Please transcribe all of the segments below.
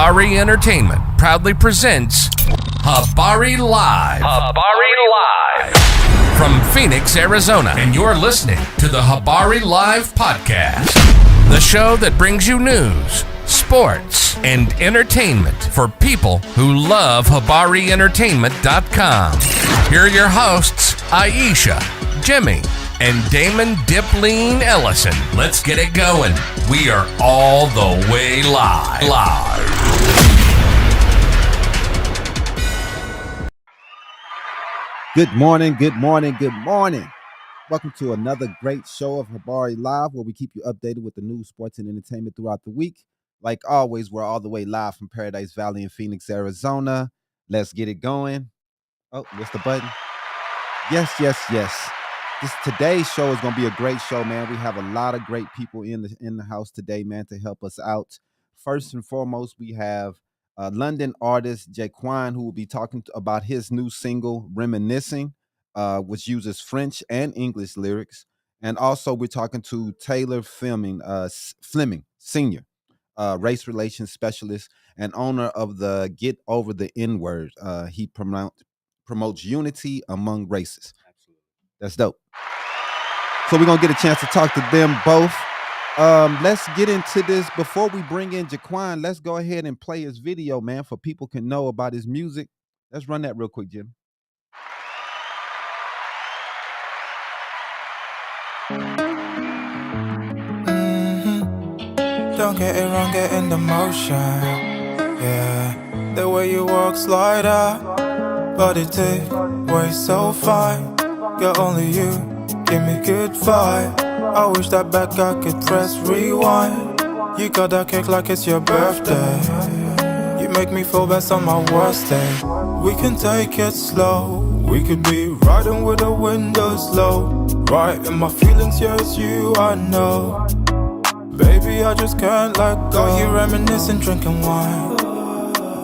Habari Entertainment proudly presents Habari Live. Habari Live. From Phoenix, Arizona. And you're listening to the Habari Live podcast, the show that brings you news, sports, and entertainment for people who love HabariEntertainment.com. Here are your hosts, Iesha, Jimmi, and Damon Dipleen Ellison. Let's get it going. We are all the way live. Good morning. Welcome to another great show of Habari Live, where we keep you updated with the news, sports, and entertainment throughout the week. Like always, we're all the way live from Paradise Valley in Phoenix, Arizona. Let's get it going. Oh, what's the button? Yes. Today's show is going to be a great show, man. We have a lot of great people in the house today, man, to help us out. First and foremost, we have London artist Jaquan, who will be talking about his new single, Reminiscing, which uses French and English lyrics. And also, we're talking to Taylor Fleming Sr., race relations specialist and owner of the Get Over the N-Word. He promotes unity among races. Absolutely. That's dope. So we're going to get a chance to talk to them both. Let's get into this. Before we bring in Jaquan, let's go ahead and play his video, man, for people can know about his music. Let's run that real quick, Jim. Don't get it wrong, get in the motion. Yeah, the way you walk, slide out, body take, way so fine. Girl, only you, give me good vibe. I wish that back I could press rewind. You got that cake like it's your birthday. You make me feel best on my worst day. We can take it slow. We could be riding with the windows low. Right in my feelings, yeah, it's you, I know. Baby, I just can't let go. You reminiscing, drinking wine.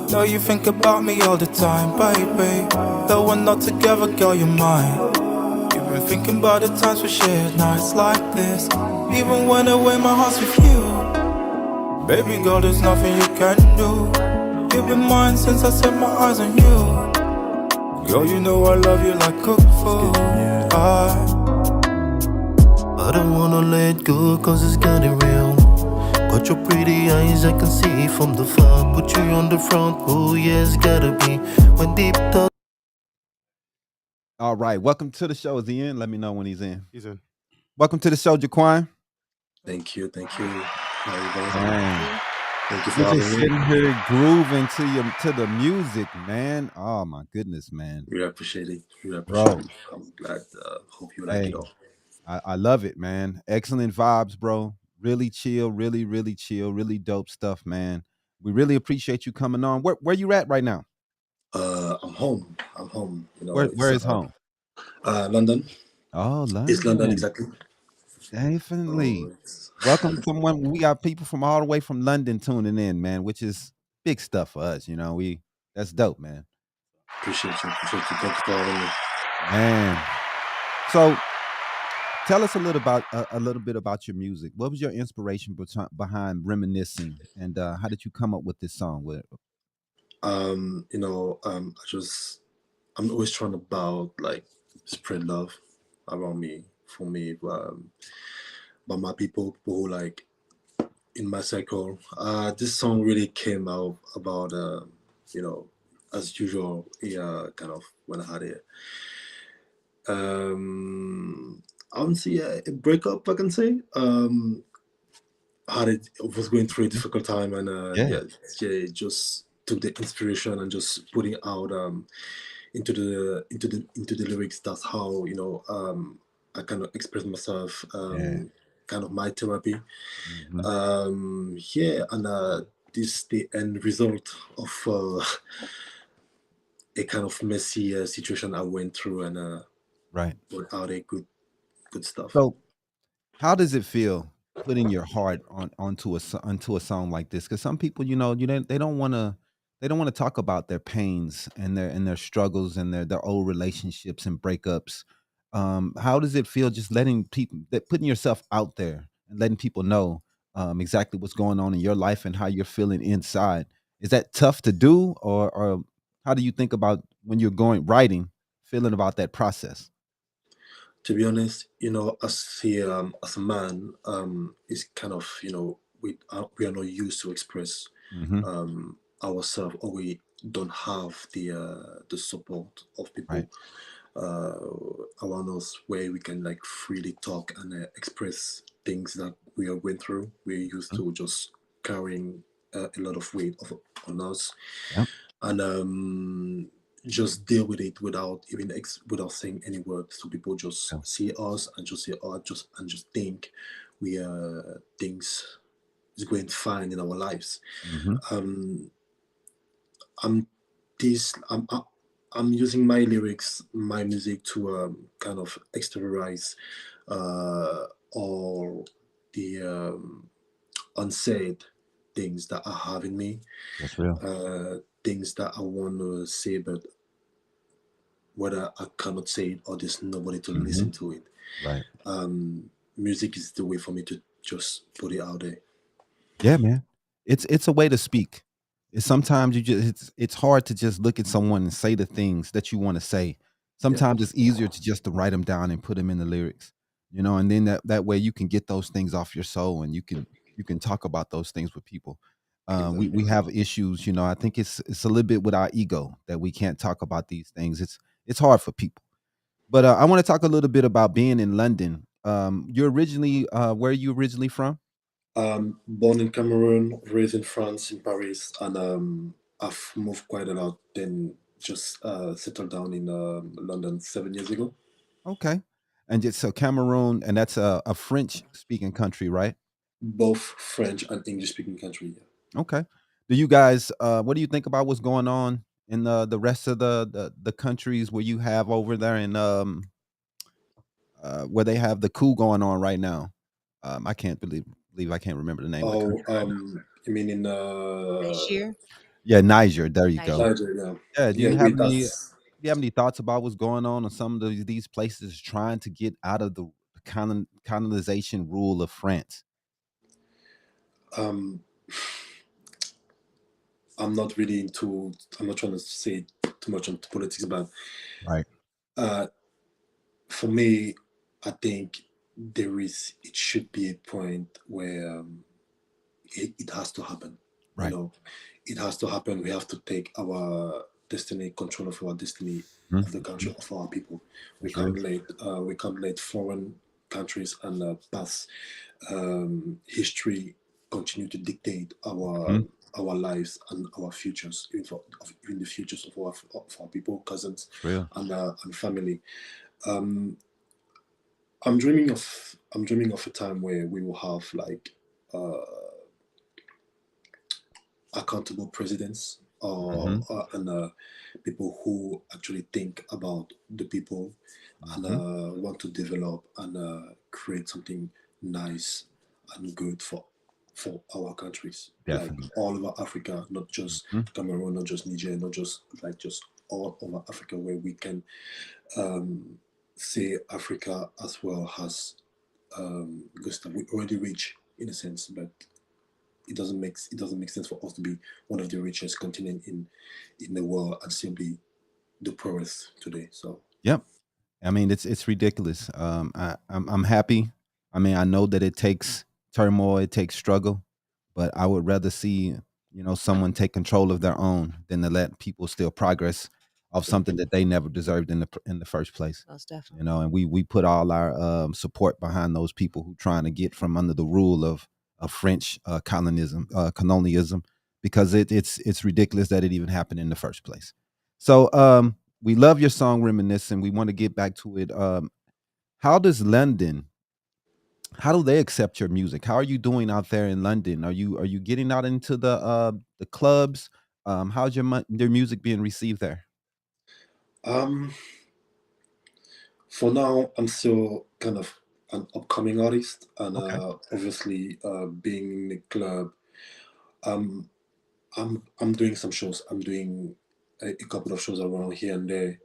Know you think about me all the time, baby. Though we're not together, girl, you're mine. You've been thinking about the times we shared nights like this. Even when away, my heart's with you. Baby girl, there's nothing you can do. You've been mine since I set my eyes on you. Girl, you know I love you like cooked food. I don't wanna let go cause it's getting real. Got your pretty eyes, I can see from the far. Put you on the front, oh yeah, it's gotta be. When deep thought. All right, welcome to the show. Is he in? Let me know when he's in. He's in. Welcome to the show, Jaquan. Thank you. How you guys? Man. Thank you for You're having just me. sitting here grooving to the music, man. Oh my goodness, man. Really appreciate it. Bro. I'm glad. Hope you like it all. I love it, man. Excellent vibes, bro. Really chill, really chill, really dope stuff, man. We really appreciate you coming on. Where you at right now? I'm home. You know, Where is home? London. Oh, London. It's London, exactly. Definitely. Welcome, someone. We got people from all the way from London tuning in, man, which is big stuff for us. You know, that's dope, man. Appreciate you. Thank you for having me. Man. So tell us a little bit about your music. What was your inspiration behind Reminiscing, and how did you come up with this song? I'm always trying about like spread love around me, for me, by my people who like in my circle. This song really came out about as usual, kind of when I had it. I wouldn't say a breakup, I can say. I was going through a difficult time, and just took the inspiration and just putting out into the lyrics. That's how I kind of express myself. Kind of my therapy. Mm-hmm. And this the end result of a kind of messy situation I went through, and Right. put out a good stuff. So how does it feel putting your heart onto a song like this? Because some people, they don't want to talk about their pains and their struggles and their old relationships and breakups. How does it feel just putting yourself out there and letting people know exactly what's going on in your life and how you're feeling inside? Is that tough to do, or how do you think about when you're going writing, feeling about that process? To be honest, as a man, it's kind of, we are not used to express Hmm. ourselves, or we don't have the support of Right. people uh, around us where we can like freely talk and express things that we are going through. We're used Mhm. to just carrying a lot of weight on us, Yep. and just deal with it without even without saying any words. So people Yeah. just see us and just say, "Oh," just think we things is going fine in our lives. Hmm. Um, I'm this I'm using my lyrics, my music to kind of exteriorize uh, all the unsaid things that I have in me, That's real. things that I want to say, but whether I cannot say it or there's nobody to Hmm. listen to it. Right. Music is the way for me to just put it out there. Yeah, man. It's a way to speak. It's sometimes you just it's hard to just look at someone and say the things that you want to say. Yeah, Sometimes it's easier to just to write them down and put them in the lyrics, and then that way you can get those things off your soul and you can talk about those things with people. We exactly. have issues, I think it's a little bit with our ego that we can't talk about these things. It's hard for people. But I want to talk a little bit about being in London. You're originally where are you originally from? Born in Cameroon, raised in France, in Paris, and I've moved quite a lot. Then just settled down in London 7 years ago. Okay. And just so Cameroon, and that's a French speaking country, right? Both French and English speaking country. Yeah. Okay. Do you guys what do you think about what's going on in the rest of the countries where you have over there in where they have the coup going on right now? I can't believe I can't remember the name of the Oh, country right now. you mean in Niger. Yeah, Niger. There you go. Niger. Nigeria? Yeah. Yeah, wait, Do that's you have any thoughts about what's going on in some of these places trying to get out of the colonization rule of France? um. I'm not really into. I'm not trying to say too much on politics, but Right. uh, for me, I think it should be a point where it has to happen. You Right. know, it has to happen. We have to take our destiny, control of our destiny, of the country, Mhm. of our people. That's real. We can't let foreign countries and past history continue to dictate Mhm. our lives and our futures, even the futures of our people, cousins, It's real. and family. Um, I'm dreaming of a time where we will have like accountable presidents, Mhm. and people who actually think about the people and Mhm. want to develop and create something nice and good for our countries, like Definitely. all over Africa, not just Mhm. Cameroon, not just Niger, not just like just all over Africa, where we can um, say Africa as well as because we already rich in a sense, but it doesn't make sense for us to be one of the richest continent in the world and still be the poorest today. So Yep. I mean, it's ridiculous. I'm happy. I mean, I know that it takes turmoil, it takes struggle, but I would rather see someone take control of their own than to let people still progress of something exactly. that they never deserved in the first place. Most definitely. And we put all our support behind those people who trying to get from under the rule of French colonialism, because it's ridiculous that it even happened in the first place. So we love your song Reminiscing. We want to get back to it. How does London, how do they accept your music? How are you doing out there in London? Are you getting out into the clubs? How's your music being received there? Um, for now, I'm still kind of an upcoming artist, and Okay. obviously, being in the club, um, I'm doing some shows. I'm doing a couple of shows around here and there.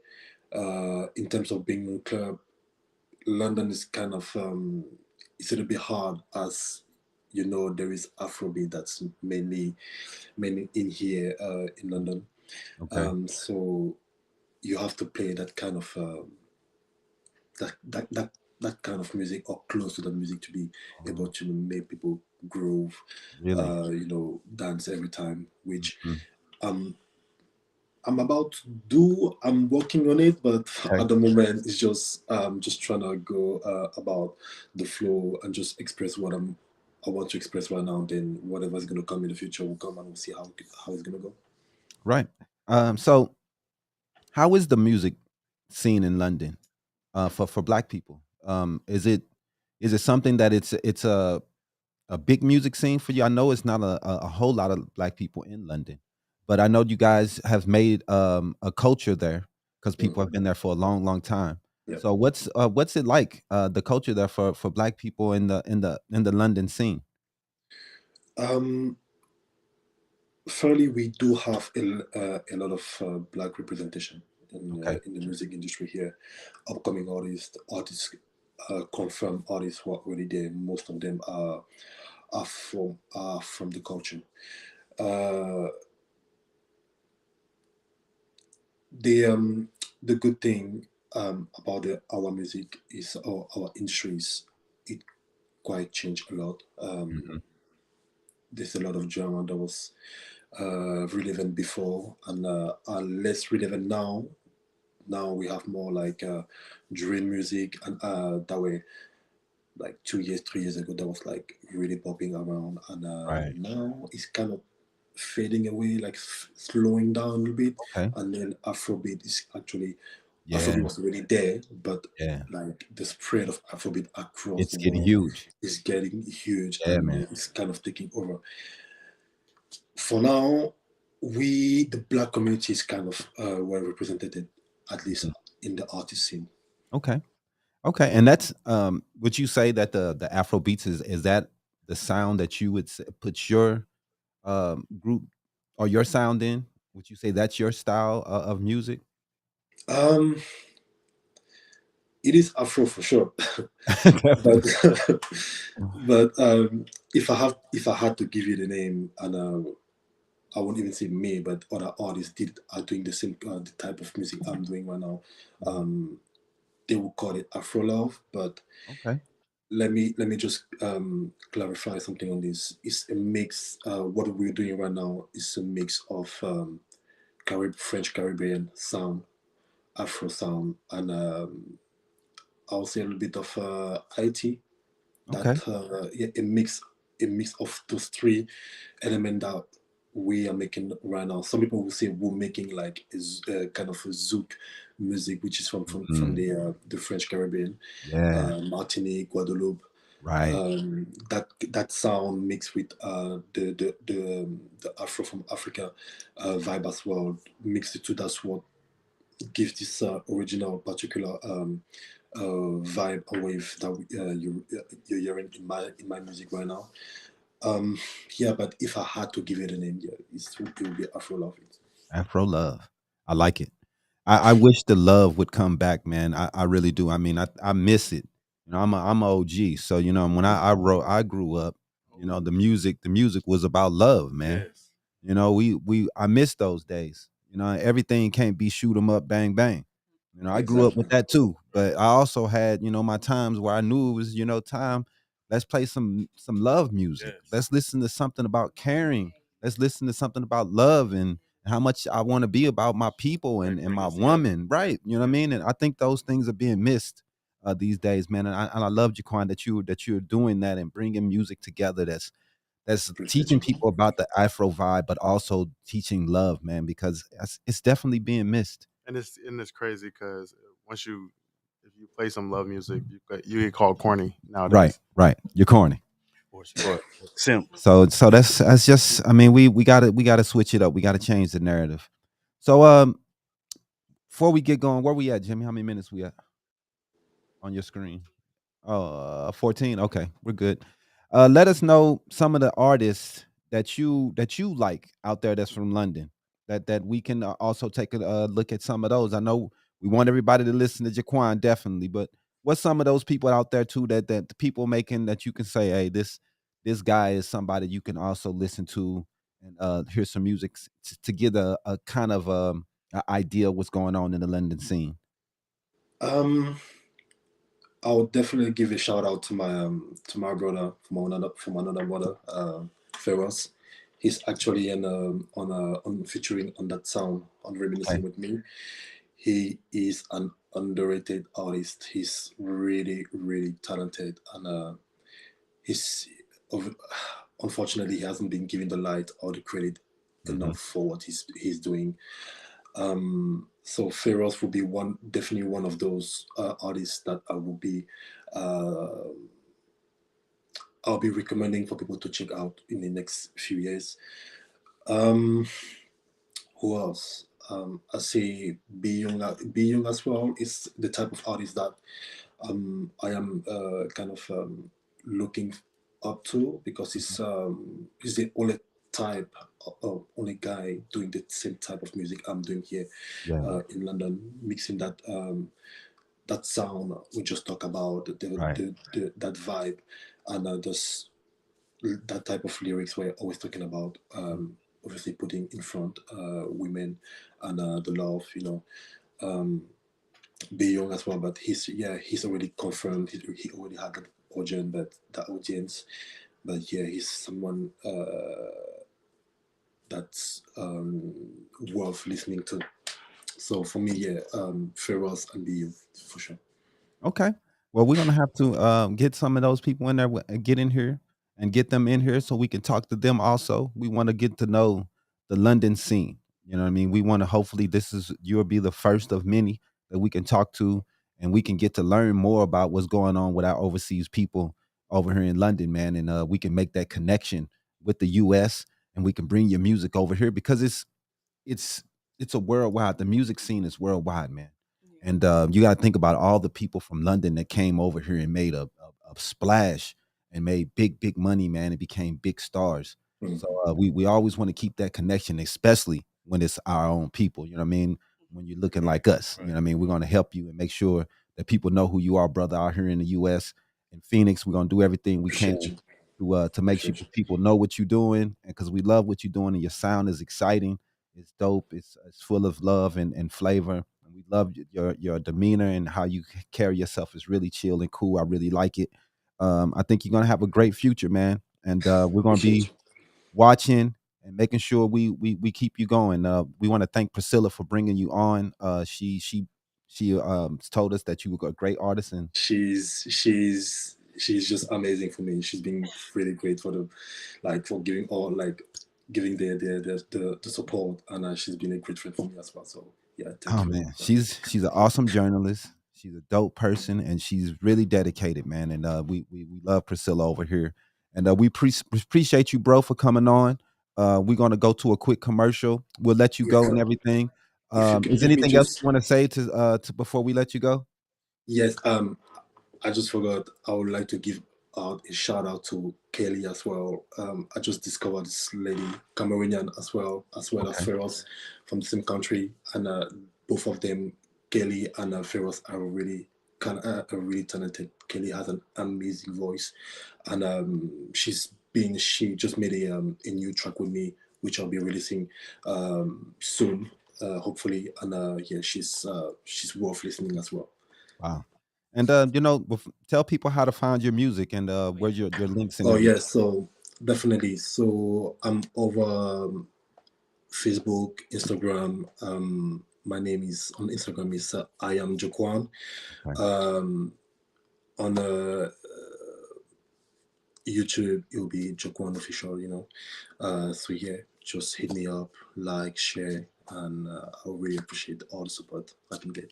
In terms of being in the club, London is kind of it's a little bit hard as there is Afrobeat that's mainly in here in London. Okay. So you have to play that kind of that that that that kind of music or close to the music to be able Oh, to make people groove, really? dance every time. Which Mhm. um I'm about to do. I'm working on it, but Okay. at the moment it's just trying to go about the flow and just express what I want to express right now. Then whatever's gonna come in the future will come, and we'll see how it's gonna go. Right. So how is the music scene in London for Black people? Is it something that it's a big music scene for you? I know it's not a whole lot of Black people in London, but I know you guys have made a culture there because people have Mhm. been there for a long, long time. Yeah. So what's it like the culture there for Black people in the London scene? Um, Fairly, we do have a lot of black representation Okay. in the music industry here. Upcoming artists, confirmed artists who are already there. Most of them are from the culture. Uh, the the good thing about our music is our industries. It quite changed a lot. Mhm. There's a lot of genre that was relevant before and are less relevant now. Now we have more like drill music, and that way, like 2 years, 3 years ago, that was like really popping around, and Right. now it's kind of fading away, like slowing down a little bit. Okay. And then Yeah. Afrobeat was already there, but Yeah. like the spread of Afrobeat across It's the getting world huge. is getting huge, Yeah, and man. it's kind of taking over. For now, the black community is kind of well represented, at least Mhm. in the artist scene. Okay. Okay, and that's would you say that the Afro beats is that the sound that you would put your group or your sound in? Would you say that's your style of music? Um, it is Afro for sure, but Definitely. but if I had to give you the name, and I won't even say me, but other artists are doing the type of music I'm doing right now. Mhm. Um, they will call it Afro love, but Okay. let me just clarify something on this. It's a mix. What we're doing right now is a mix of French Caribbean sound, Afro sound, and I'll say a little bit of IT. That Okay. yeah, a mix of those three elements that we are making right now. Some people will say we're making like kind of a zouk music, which is from Mhm. the French Caribbean, Yeah. Martinique, Guadeloupe. Right. That sound mixed with the Afro from Africa vibe as well, mixed the two. That's what gives this original particular vibe and wave that you're hearing in my music right now. Um, yeah, but if I had to give it a name, yeah, it would be Afro Love. Afro love. I like it. I wish the love would come back, man. I really do. I mean, I miss it. I'm a OG. So, when I grew up, the music was about love, man. We I miss those days. Everything can't be shoot 'em up, bang bang. I grew up Exactly. with that too. But I also had, my times where I knew it was, time. Let's play some love music. Let's listen to something about caring. Let's listen to something about love and how much I want to be about my people and my woman, right? You know what I mean? And I think those things are being missed these days, man. And I love Jaquan that you're doing that and bringing music together. That's Appreciate teaching you, man. people about the Afro vibe, but also teaching love, man, because it's definitely being missed. And it's crazy because once you if you play some love music, you get called corny Right, nowadays. right. You're corny. Or simp. So that's just. I mean, we gotta switch it up. We gotta change the narrative. So before we get going, where we at, Jimmy? How many minutes we at on your screen? 14. Okay, we're good. Let us know some of the artists that you like out there that's from London. That we can also take a look at some of those. I know we want everybody to listen to Jaquan definitely, but what's some of those people out there too that the people making that you can say, hey, this guy is somebody you can also listen to and hear some music to get a kind of a idea of what's going on in the London scene? Um, I'll definitely give a shout out to my brother from another brother, Feroz. He's actually on featuring on that song on Okay. Reminiscing with me. He is an underrated artist. He's really really talented, and he's of, unfortunately he hasn't been given the light or the credit Hmm. enough for what he's doing. So Feroz will be definitely one of those artists that uh, I'll be recommending for people to check out in the next few years. Um, who else? I say Be Young as well is the type of artist that I am kind of looking up to, because he's the only type only guy doing the same type of music I'm doing here Yeah. in London, mixing that sound we just talk about, Right. that vibe, and just that type of lyrics we're always talking about. Obviously, putting in front women and the love, Um, Be Young as well, but he's already confirmed. He already had that audience, but yeah, he's someone that's worth listening to. So for me, yeah, Feroz and Be You for sure. Okay. Well, we're gonna have to get some of those people in there, get in here, and get them in here so we can talk to them. Also, we want to get to know the London scene. You know what I mean? We want to hopefully you'll be the first of many that we can talk to, and we can get to learn more about what's going on with our overseas people over here in London, man. And we can make that connection with the U.S. and we can bring your music over here because it's it's a worldwide. The music scene is worldwide, man. And you got to think about all the people from London that came over here and made a splash and made big money, man, and became big stars. So Mhm. we always want to keep that connection, especially when it's our own people. You know what I mean? When you're looking Right, like us, you know right. what I mean? We're going to help you and make sure that people know who you are, brother, out here in the U.S. In Phoenix. We're going to do everything we can Appreciate you. to make sure Appreciate you. people know what you're doing, and because we love what you're doing, and your sound is exciting, it's dope, it's full of love and flavor. And we love your demeanor and how you carry yourself is really chill and cool. I really like it. I think you're gonna have a great future, man. And we're gonna Appreciate be you. watching and making sure we keep you going. We want to thank Priscilla for bringing you on. She told us that you were a great artist, and She's just amazing for me. She's been really great for for giving all giving the support, and she's been a great friend for me as well. So yeah, thank oh you. man, she's an awesome journalist. She's a dope person, and she's really dedicated, man. And we love Priscilla over here, and appreciate you, bro, for coming on. We're gonna go to a quick commercial. We'll let you Yes, go sir. and everything. If you can Is let me anything else just you want to say to before we let you go? yes, I just forgot. I would like to give out a shout out to Kelly as well. I just discovered this lady, Cameroonian as well as Okay. Feroz from the same country, and both of them, Kelly and Feroz, are are really talented. Kelly has an amazing voice, and she just made a new track with me, which I'll be releasing soon, hopefully. And yeah, she's worth listening as well. Wow. And tell people how to find your music and where your links and Oh everything. yeah, so definitely. So I'm over Facebook, Instagram. My name is on Instagram is I am Jaquan. Okay. Um, on YouTube, it'll be Jaquan official. So yeah, just hit me up, like, share, and I really appreciate all the support I can get.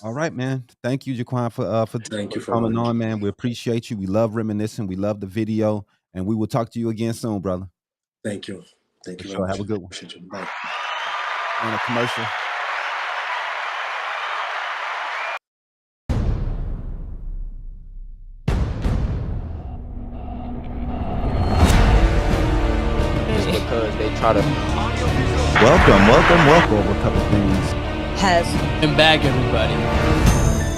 All right, man. Thank you, Jaquan, Thank for you for coming having me. on, man. We appreciate you. We love reminiscing. We love the video, and we will talk to you again soon, brother. Thank you. Thank For you very sure. Have much. a good one. Appreciate you. Bye. On a commercial. Just because they try to Welcome. Over a couple things. Has And back, everybody.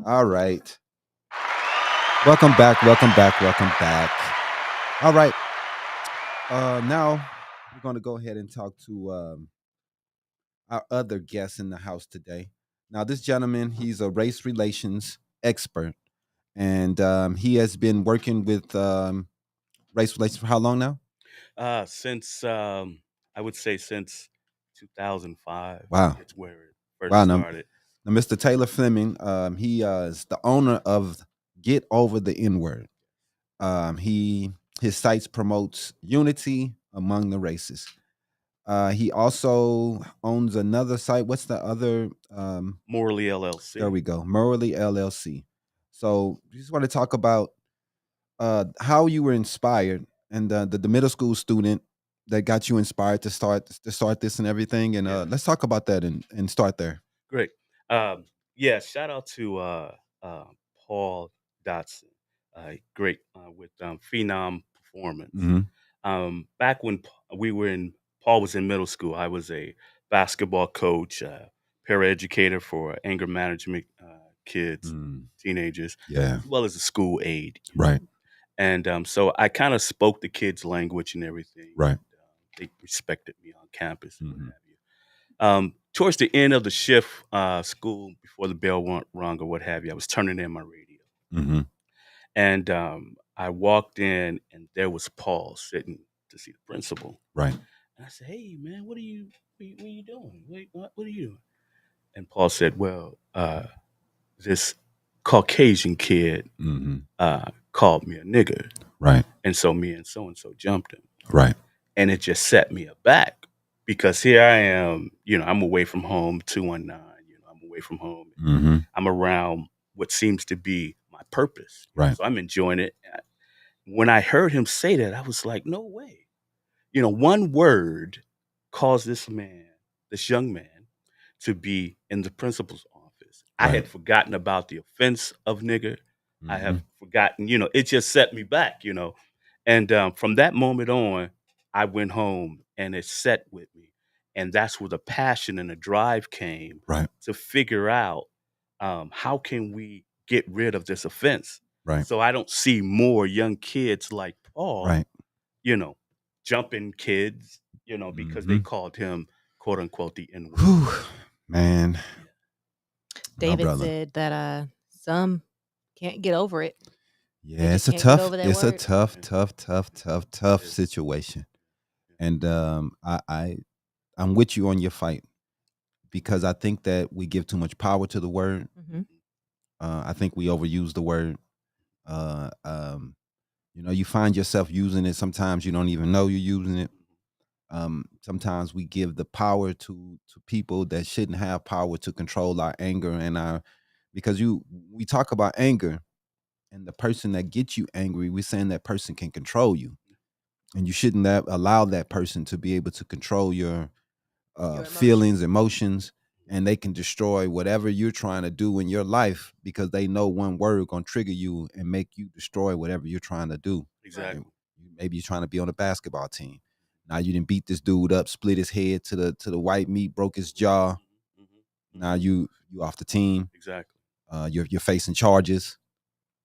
All right. Welcome back. Welcome back. Welcome back. All right. Now we're going to go ahead and talk to our other guest in the house today. Now, this gentleman, he's a race relations expert, and he has been working with race relations for how long now? Since I would say since 2005, Wow. it's where it first Wow. Now, started. Mr. Taylor Fleming, he is the owner of Get Over the N Word. He his sites promotes unity among the races. He also owns another site. What's the other? Morally There LLC. we go, Morally LLC. So, we just want to talk about how you were inspired and the middle school student that got you inspired to start this and everything. And Yeah. let's talk about that and start there. Great. Yeah, shout out to uh, Paul Dotson. Great with Phenom Performance. Mm-hmm. Back when Paul was in middle school, I was a basketball coach, paraeducator for anger management kids, teenagers, Yeah. as well as a school aide. Right. And so I kind of spoke the kids' language and everything. Right. They respected me on campus and what Mhm. have you. Towards the end of the shift, school, before the bell went rung or what have you, I was turning in my radio. Mm-hmm. And I walked in, and there was Paul sitting to see the principal. Right. And I said, "Hey, man, what are you doing? What are you doing?" And Paul said, "Well, this Caucasian kid Mm-hmm. called me a nigger, Right. and so me and so jumped him, Right. and it just set me aback because here I am, I'm away from home, 219, I'm away from home, Mm-hmm. I'm around what seems to be my purpose, Right. so I'm enjoying it. When I heard him say that, I was like, no way. One word caused this young man, to be in the principal's office. I Right. had forgotten about the offense of nigger. I Mm-hmm. have forgotten, it just set me back, And from that moment on, I went home and it set with me. And that's where the passion and the drive came Right. to figure out how can we get rid of this offense Right. so I don't see more young kids like Paul, Right. you know, jumping kids, because they Mhm. called him, quote unquote, the N word. Whew. Man. My David brother. said that some can't get over it. Yeah, it's just a can't get tough, over that it's a word. tough Yes. situation. And I'm with you on your fight because I think that we give too much power to the word. Hmm. I think we overuse the word. Uh, um, you find yourself using it. Sometimes you don't even know you're using it. Sometimes we give the power to people that shouldn't have power to control our anger and our because we talk about anger and the person that gets you angry, we're saying that person can control you. And you shouldn't allow that person to be able to control your Your feelings, emotions, and they can destroy whatever you're trying to do in your life because they know one word gonna trigger you and make you destroy whatever you're trying to do. Exactly. Maybe you're trying to be on a basketball team. Now you didn't beat this dude up, split his head to the white meat, broke his jaw. Mhm. Now you off the team. Exactly. You're facing charges.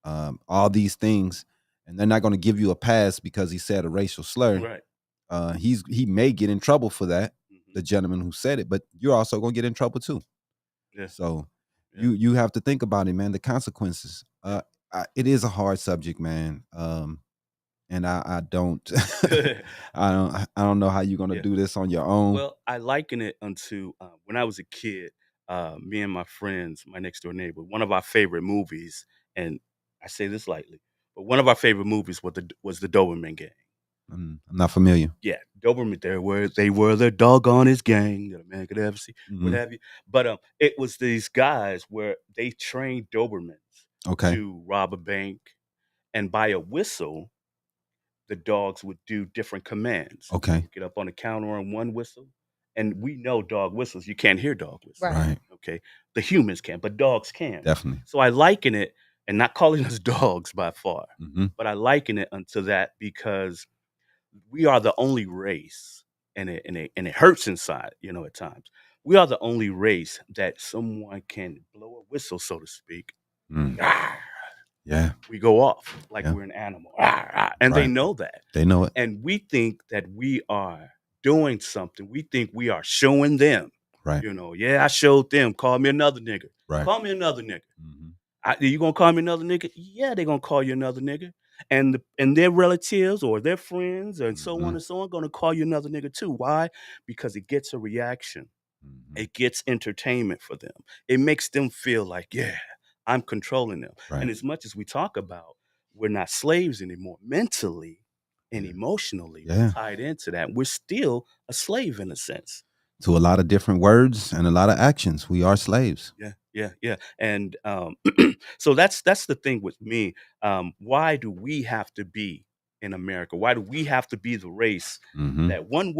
All these things, and they're not going to give you a pass because he said a racial slur. Right. He may get in trouble for that, Mhm. the gentleman who said it, but you're also going to get in trouble too. Yeah. So Yeah. you have to think about it, man. The consequences. It is a hard subject, man. And I don't, I don't know how you're going to Yeah. do this on your own. Well, I liken it unto when I was a kid. Me and my friends, my next door neighbor, one of our favorite movies, and I say this lightly, but one of our favorite movies was the Doberman Gang. I'm not familiar. Yeah, Doberman. They were the doggonest gang that a man could ever see. What Mhm. have you? But it was these guys where they trained Dobermans Okay. to rob a bank, and by a whistle, the dogs would do different commands. Okay. Get up on the counter on one whistle, and we know dog whistles. You can't hear dog whistles. Right. Right. Okay, the humans can, but dogs can. Definitely. So I liken it, and not calling us dogs by far, Hmm. but I liken it unto that because we are the only race, and it hurts inside, at times. We are the only race that someone can blow a whistle, so to speak, Mm. "Ah," Yeah. we go off like Yeah. we're an animal. "Ah, ah," and they Right. know that. They know it. And we think that we are doing something. We think we are showing them. Right. Yeah, I showed them. Call me another nigga. Right. Call me another nigga. Mhm. You gonna call me another nigga? Yeah, they gonna call you another nigga. And their relatives or their friends and so on Mhm. and so on gonna call you another nigga too. Why? Because it gets a reaction. Mhm. It gets entertainment for them. It makes them feel like, yeah, I'm controlling them. Right. And as much as we talk about we're not slaves anymore, mentally and Yeah. emotionally, we're Yeah. tied into that. We're still a slave in a sense. To a lot of different words and a lot of actions, we are slaves. Yeah. And so that's the thing with me. Why do we have to be in America? Why do we have to be the race Mhm. that one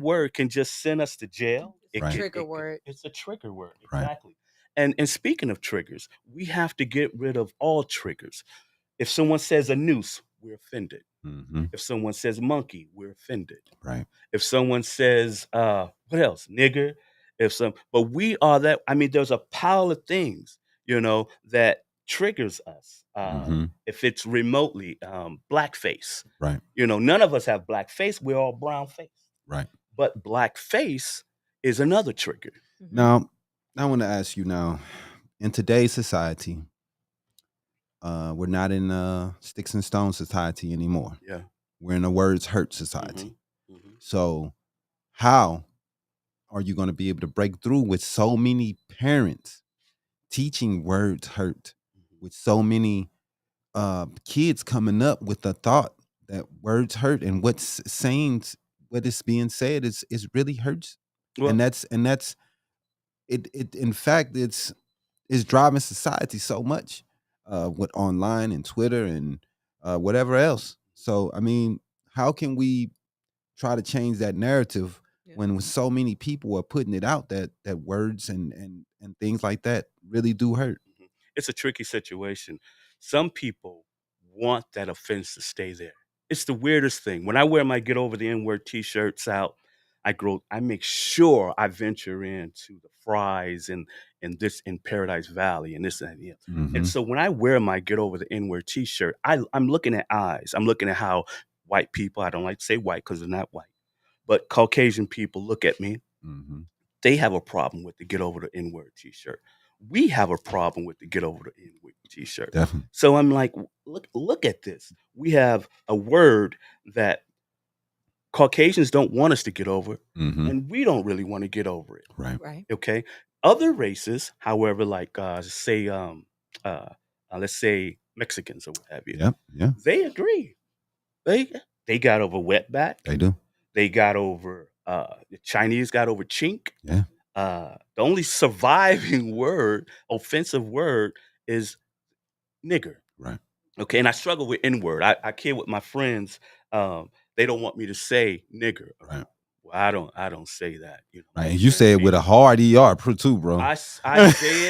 word can just send us to jail? Right. Trigger word. It's a trigger word, Right. exactly. And speaking of triggers, we have to get rid of all triggers. If someone says a noose, we're offended. Mhm. If someone says monkey, we're offended. Right. If someone says what else? Nigger. But we are that. I mean, there's a pile of things, that triggers us. Mhm. If it's remotely blackface, Right. none of us have blackface. We're all brown face. Right. But blackface is another trigger. Mhm. Now, I want to ask you now, in today's society, we're not in a sticks and stones society anymore. Yeah. We're in a words hurt society. Mhm. So, how are you going to be able to break through with so many parents teaching words hurt, with so many kids coming up with the thought that words hurt and what is being said is really hurts, Well, and that's it. In fact, it's driving society so much with online and Twitter and whatever else. So, I mean, how can we try to change that narrative Yeah. when so many people are putting it out that words and things like that really do hurt? it's a tricky situation. Some people want that offense to stay there. It's the weirdest thing. When I wear my Get Over the N-Word t-shirts out, I make sure I venture into the fries and this in Paradise Valley and this and that. And Hmm. so when I wear my Get Over the N-Word t-shirt, I'm looking at eyes. I'm looking at how white people, I don't like to say white because they're not white, but Caucasian people look at me. Hmm. They have a problem with the Get Over the N-Word t-shirt. We have a problem with the Get Over the N-Word t-shirt. Definitely. So I'm like, look at this. We have a word that Caucasians don't want us to get over, Hmm. and we don't really want to get over it. Right. Right. Okay. Other races, however, like let's say Mexicans or what have you, Yep. Yeah. they agree. They got over wetback. They do. They got over the Chinese got over chink. Yeah. The only surviving offensive word is nigger. Right. Okay, and I struggle with N-word. I kid with my friends. They don't want me to say nigger. Right. Well, I don't say that. Right. And you say it with a hard too, bro. I say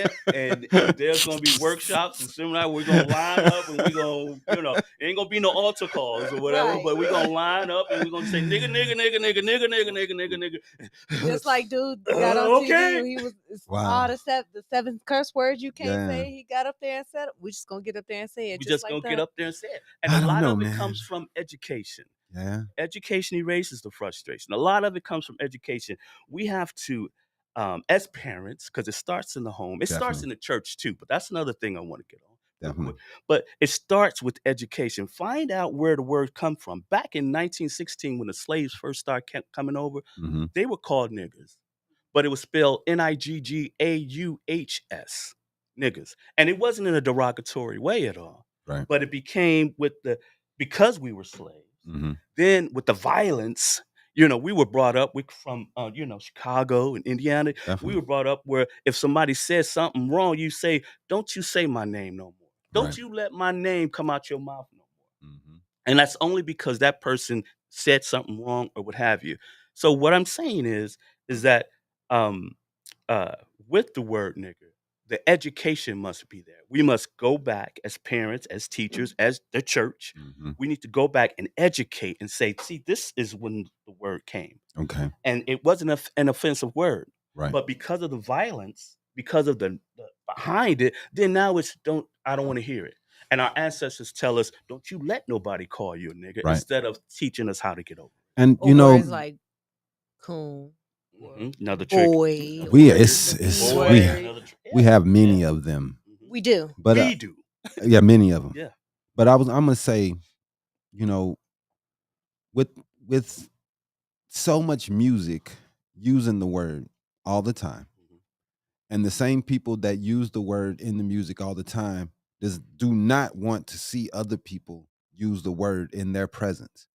it, and there's gonna be workshops, and similar. We're gonna line up, and we're gonna, it ain't gonna be no altar calls or whatever, Right. but we're gonna line up, and we're gonna say nigga, nigga, nigga, nigga, nigga, nigga, nigga, nigga, nigga. Just like dude got on Okay. TV. He was Wow. all the seven curse words you can't Yeah. say. He got up there and said it. We just gonna get up there and say it. We just like gonna that. get up there and say it, and I a don't lot know, of it man. comes from education. Yeah. Education erases the frustration. A lot of it comes from education. We have to, as parents, because it starts in the home. It starts Definitely. in the church too, but that's another thing I want to get on. real Definitely. quick. But it starts with education. Find out where the word come from. Back in 1916, when the slaves first started coming over, Hmm. they were called niggers, but it was spelled Niggauhs, niggers, and it wasn't in a derogatory way at all. Right. But it became because we were slaves. Hmm. Then with the violence, we were brought up from Chicago and Indiana. Definitely. We were brought up where if somebody says something wrong, you say, "Don't you say my name no more. Don't Right. you let my name come out your mouth no more." Hmm. And that's only because that person said something wrong or what have you. So what I'm saying is that um, with the word nigger, the education must be there. We must go back as parents, as teachers, as the church. Hmm. We need to go back and educate and say, see, this is when the word came. Okay. And it wasn't an offensive word. Right. But because of the violence, because of the behind it, then now it's I don't want to hear it. And our ancestors tell us, don't you let nobody call you a nigga, Right. instead of teaching us how to get over And Or you know, words like coon, it. Another trick. boy, we or it's B we word. Another trick. we have many of them, We do. but We do. yeah, many of them. Yeah. But I'm gonna say, you know, with with so much music using the word all the time, and the same people that use the word in the music all the time do not want to see other people use the word in their presence.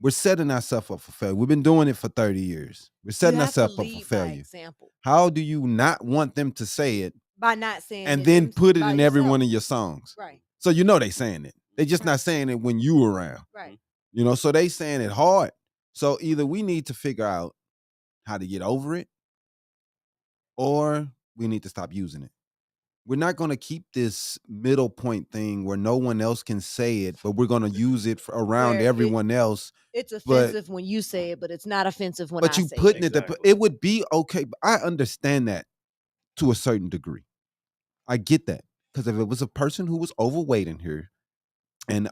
We're setting ourselves up for failure. We've been doing it for 30 years. We're You setting have to ourselves up for lead by failure. example How do you not want them to say it by not saying and it then put it by in every yourself. one of your songs? Right. So you know they saying it. They just not Right. saying it when you around. Right. You know, so they saying it hard. So either we need to figure out how to get over it, or we need to stop using it. We're not going to keep this middle point thing where no one else can say it, but we're going to use it around Where everyone else. It's But offensive when you say it, but it's not offensive when but I you say putting it. it, it would be okay. But I understand that to a certain degree. I get that, because if it was a person who was overweight in here, and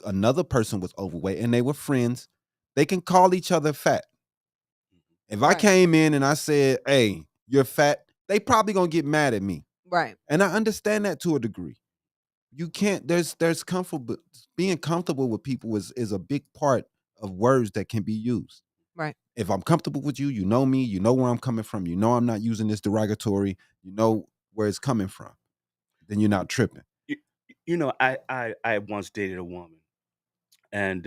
another person was overweight, and they were friends, they can call each other fat. If I Right. came in and I said, "Hey, you're fat," they probably gonna get mad at me. Right. And I understand that to a degree. You can't. There's comfortable. Being comfortable with people is a big part of words that can be used. Right. If I'm comfortable with you, you know me, you know where I'm coming from, you know I'm not using this derogatory, you know where it's coming from, then you're not tripping. You know, I once dated a woman, and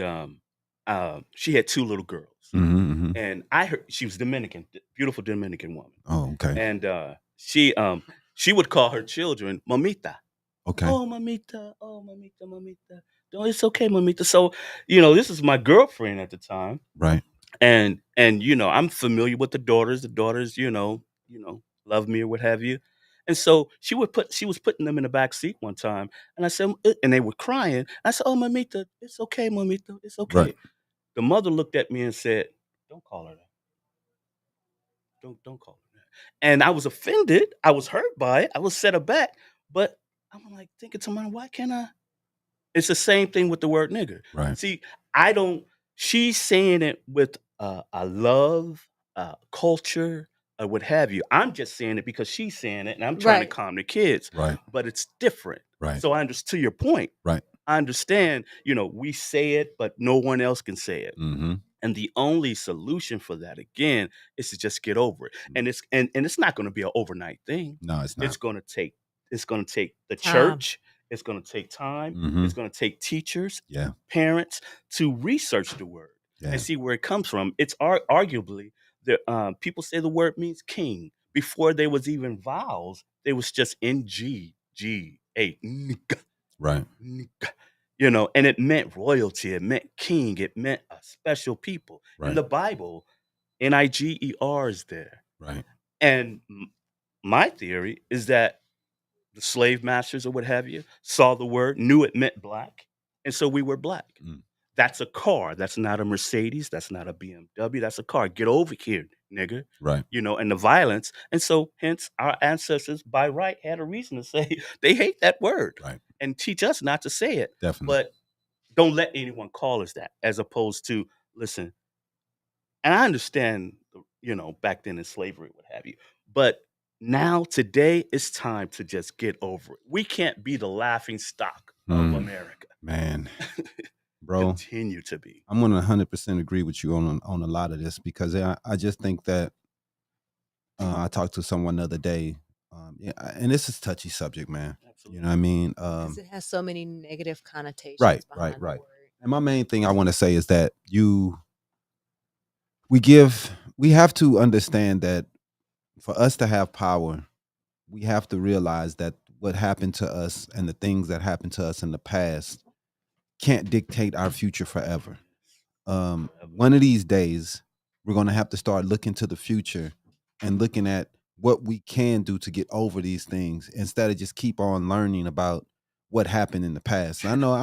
she had two little girls, and I heard she was Dominican, beautiful Dominican woman, Oh, okay. and she would call her children mamita. Okay. Oh, mamita, mamita. No, it's okay, mamita. So, you know, this is my girlfriend at the time, Right. and you know, I'm familiar with the daughters. The daughters, love me or what have you. And so she was putting them in the back seat one time, and I said, and they were crying. I said, "Oh, mamita, it's okay, mamita, it's okay." Right. The mother looked at me and said, "Don't call her that. Don't call her that." And I was offended. I was hurt by it. I was set aback. But I'm like thinking to myself, why can't I? It's the same thing with the word nigger. Right. See, I don't. She's saying it with a love, culture, or what have you. I'm just saying it because she's saying it, and I'm trying to Right. calm the kids. Right. But it's different. Right. So I understand. To your point, Right. I understand. You know, we say it, but no one else can say it. Mm-hmm. And the only solution for that, again, is to just get over it. And it's not going to be an overnight thing. No, it's not. It's going to take the Time. church. It's going to take time. Mhm. It's going to take teachers, Yeah. parents to research the word Yeah. and see where it comes from. It's arguably people say the word means king. Before there was even vowels, there was just NG, Right. you know, and it meant royalty, it meant king, it meant a special people. Right. In the Bible, NIGER is there. Right. And my theory is that the slave masters or what have you saw the word, knew it meant black, and so we were black. Mm. That's a car. That's not a Mercedes. That's not a BMW. That's a car. Get over here, nigga. Right. You know, and the violence. And so, hence, our ancestors, by right, had a reason to say they hate that word. Right. And teach us not to say it. Definitely. But don't let anyone call us that, as opposed to, listen, and I understand, you know, back then in slavery, what have you. But now, today, it's time to just get over it. We can't be the laughing stock of America. Man, bro, Continue to be. I'm gonna 100% agree with you on a lot of this, because I just think that I talked to someone the other day, yeah, and this is a touchy subject, man. Absolutely. You know what I mean? 'Cause it has so many negative connotations. Right, behind the right. word. And my main thing I want to say is that we have to understand that for us to have power, we have to realize that what happened to us and the things that happened to us in the past can't dictate our future forever. One of these days, we're going to have to start looking to the future and looking at what we can do to get over these things, instead of just keep on learning about what happened in the past. I know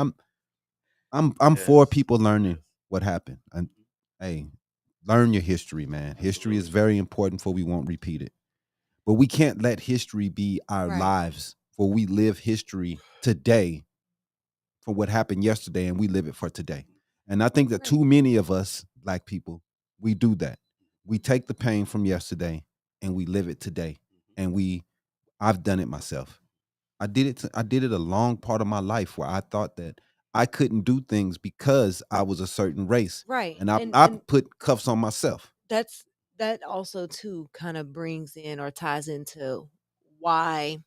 I'm for Yes. people learning what happened. And hey, learn your history, man. History is Absolutely. very important, for we won't repeat it. but we can't let history be our Right. lives, for we live history today for what happened yesterday, and we live it for today. And I think that Right. too many of us Black people, we do that. We take the pain from yesterday and we live it today. And I've done it myself. I did it a long part of my life where I thought that I couldn't do things because I was a certain race. Right. And I And put cuffs on myself. that also too kind of brings in or ties into why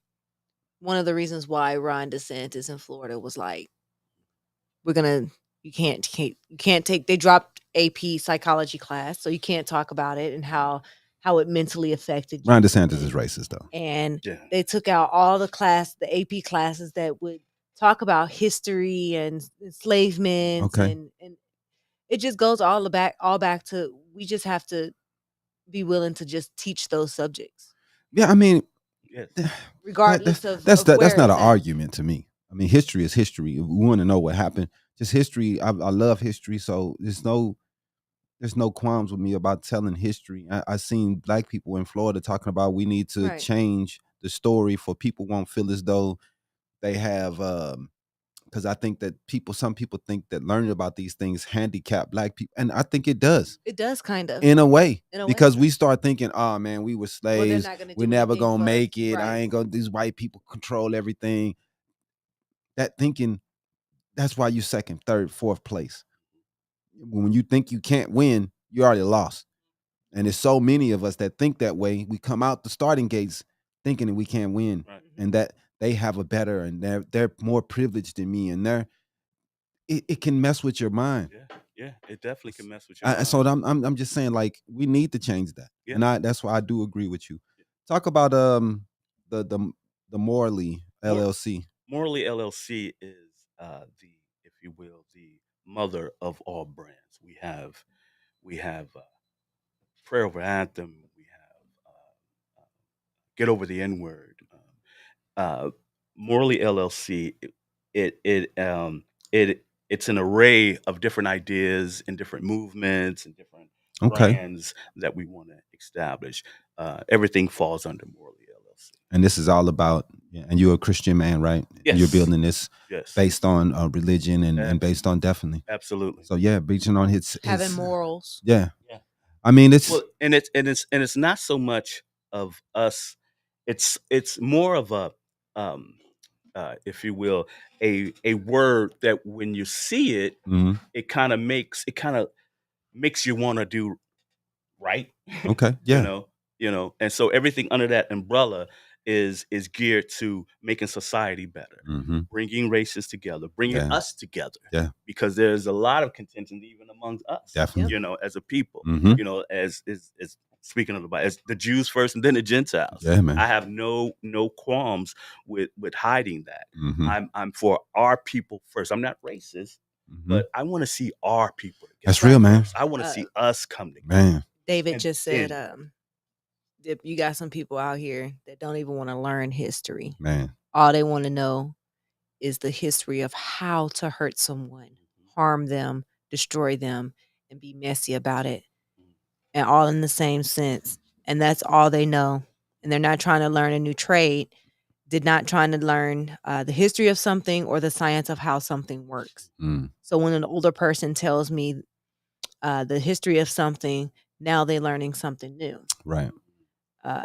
one of the reasons why Ron DeSantis in Florida was like, we're gonna you can't take they dropped AP psychology class, so you can't talk about it and how it mentally affected you. Ron DeSantis is racist though. And Yeah. they took out all the AP classes that would talk about history and enslavement Okay. and it just goes all back to we just have to be willing to just teach those subjects Yeah, I mean, Yes. regardless that's of where that's not it's an at. argument to me. I mean, history is history. If we want to know what happened, just history. I love history, so there's no qualms with me about telling history. I seen Black people in Florida talking about we need to Right. change the story for people won't feel as though they have because I think that some people think that learning about these things handicap Black people, and I think it does It does kind of. in a way, In a way. because we start thinking, oh man, we were slaves, not gonna we're do never anything gonna for make us. it. Right. I ain't gonna. These white people control everything. That thinking, that's why you second, third, fourth place. When you think you can't win, you already lost. And there's so many of us that think that way. We come out the starting gates thinking that we can't win, Right. and that they have a better, and they're more privileged than me, and it can mess with your mind. Yeah, it definitely can mess with your mind. So I'm just saying, like, we need to change that, Yeah. and that's why I do agree with you. Talk about the Morley LLC. Morley LLC is the, if you will, the mother of all brands. We have Prayer Over Anthem. We have Get Over the N Word. Morley LLC. It's an array of different ideas and different movements and different Okay. brands that we want to establish. Everything falls under Morley LLC. And this is all about, and you're a Christian man, right? Yes. And you're building this Yes. based on religion and based on definitely. Absolutely. So yeah, reaching on his Having morals. Yeah. Yeah. I mean, it's Well, and it's not so much of us. It's more of a if you will, a word that when you see it, mhm. it kind of makes you want to do right. Okay. Yeah. you know, and so everything under that umbrella is geared to making society better, Mm-hmm. bringing races together, bringing Yeah. us together. Yeah. Because there's a lot of contention even amongst us. Definitely. You know, as a people. Mhm. You know, as speaking of the Bible, as the Jews first and then the Gentiles. Yeah, man. I have no qualms with hiding that. Mhm. I'm for our people first. I'm not racist, Mhm. but I want to see our people together. That's real, man. I want to see us come together. Man. David And just said, then- that you got some people out here that don't even want to learn history. Man. All they want to know is the history of how to hurt someone, harm them, destroy them, and be messy about it. And all in the same sense. And that's all they know. And they're not trying to learn a new trade. They're not trying to learn the history of something or the science of how something works. Mm. So when an older person tells me the history of something, now they're learning something new. Right.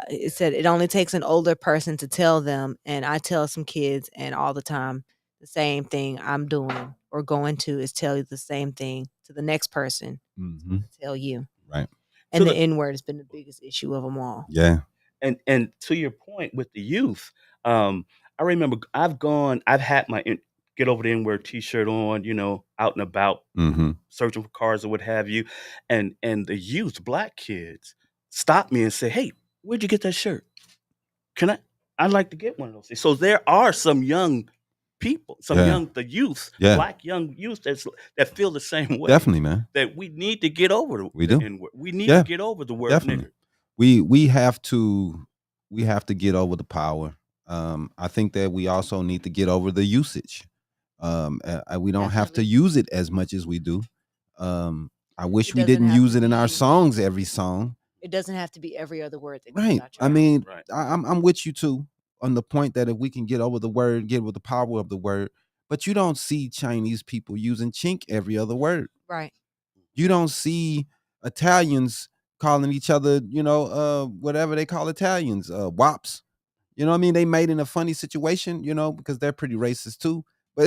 It said it only takes an older person to tell them, and I tell some kids, and all the time, the same thing I'm doing or going to is tell you the same thing to the next person Mm-hmm. to tell you. Right. And So the N word has been the biggest issue of them all. Yeah. And to your point with the youth, I remember I've had my Get Over the N-Word t-shirt on, you know, out and about, Mm-hmm. searching for cars or what have you. And the youth, black kids, stop me and say, "Hey, where'd you get that shirt? I'd like to get one of those." So there are some young people, Yeah. the youth, Yeah. black young youth that feel the same way. Definitely, man. That we need to get over We the do. N-word. We need Yeah. to get over the word Definitely. nigger. We have to get over the power. I think that we also need to get over the usage. We don't have to Definitely. use it as much as we do. I wish It we doesn't didn't have use to it in our be- songs every song. It doesn't have to be every other word that comes Right. out your I mouth. mean, Right. I'm with you too on the point that if we can get over the word, get with the power of the word, but you don't see Chinese people using chink every other word. Right. You don't see Italians calling each other, whatever they call Italians, wops. You know what I mean? They made in a funny situation, because they're pretty racist too. But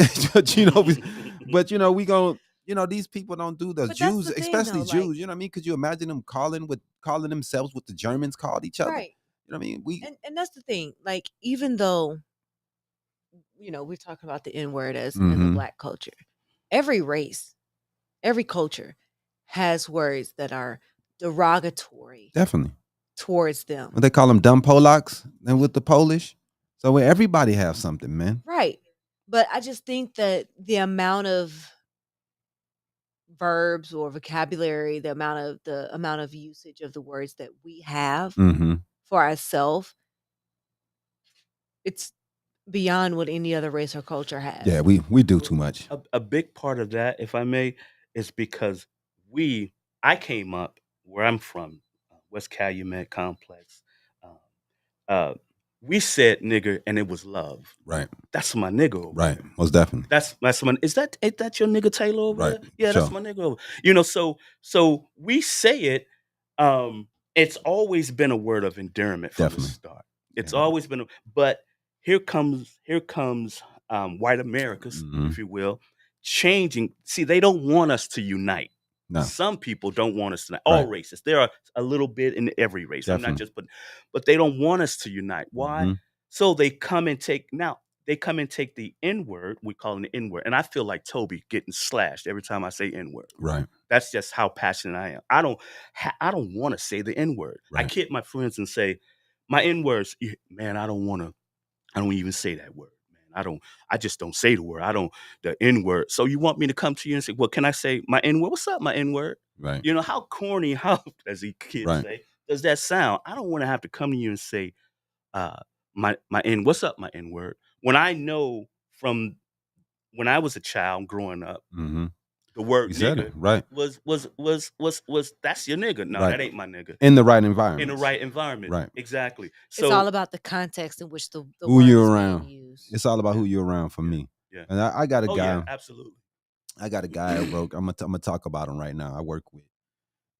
we gon' these people don't do the But that's Jews, the thing, especially though, Jews. like- You know what I mean? Could you imagine them calling themselves what the Germans called each other? Right. You know what I mean? And that's the thing. Like, even though, we're talking about the N word as in the Mhm. Black culture, every race, every culture has words that are derogatory Definitely. towards them. What they call them, dumb Polacks, and with the Polish. So everybody has something, man. Right. But I just think that the amount of verbs or vocabulary, the amount of usage of the words that we have Mm-hmm. for ourselves, it's beyond what any other race or culture has. Yeah, we do too much. A big part of that, if I may, is because I came up where I'm from, West Calumet Complex. We said nigger and it was love. Right. That's my nigga over Right. there. Most definitely. That's my ain't that your nigga Taylor over Right. there? Yeah, that's Sure. my nigga over. So we say it. It's always been a word of endearment from Definitely. the start. It's Yeah. always been but here comes white Americas, Mhm. if you will, changing. See, they don't want us to unite. No. Some people don't want us to unite. All Right. races. There are a little bit in every race. I'm not Definitely. just but they don't want us to unite. Why? Mhm. So they come and take the N-word, we call it the N-word. And I feel like Toby getting slashed every time I say N-word. Right. That's just how passionate I am. I don't want to say the N-word. I Right. kid my friends and say, my N-words, man, I don't even say that word, man. I just don't say the word. The N-word. So you want me to come to you and say, well, can I say my N-word? What's up, my N-word? Right. How corny, how, as the kids Right. say, does that sound? I don't want to have to come to you and say, my what's up, my N-word? When I know from when I was a child growing up, Mm-hmm. the word You said nigga it. Right. was that's your nigga. No, Right. that ain't my nigga. In the right environment. In the right environment. Right. Exactly. It's So all about the context in which the who word you're is around. being used. It's all about who you're around for me. Yeah. And I got a oh guy. yeah, absolutely. I got a guy at work. I'm gonna talk about him right now. I work with.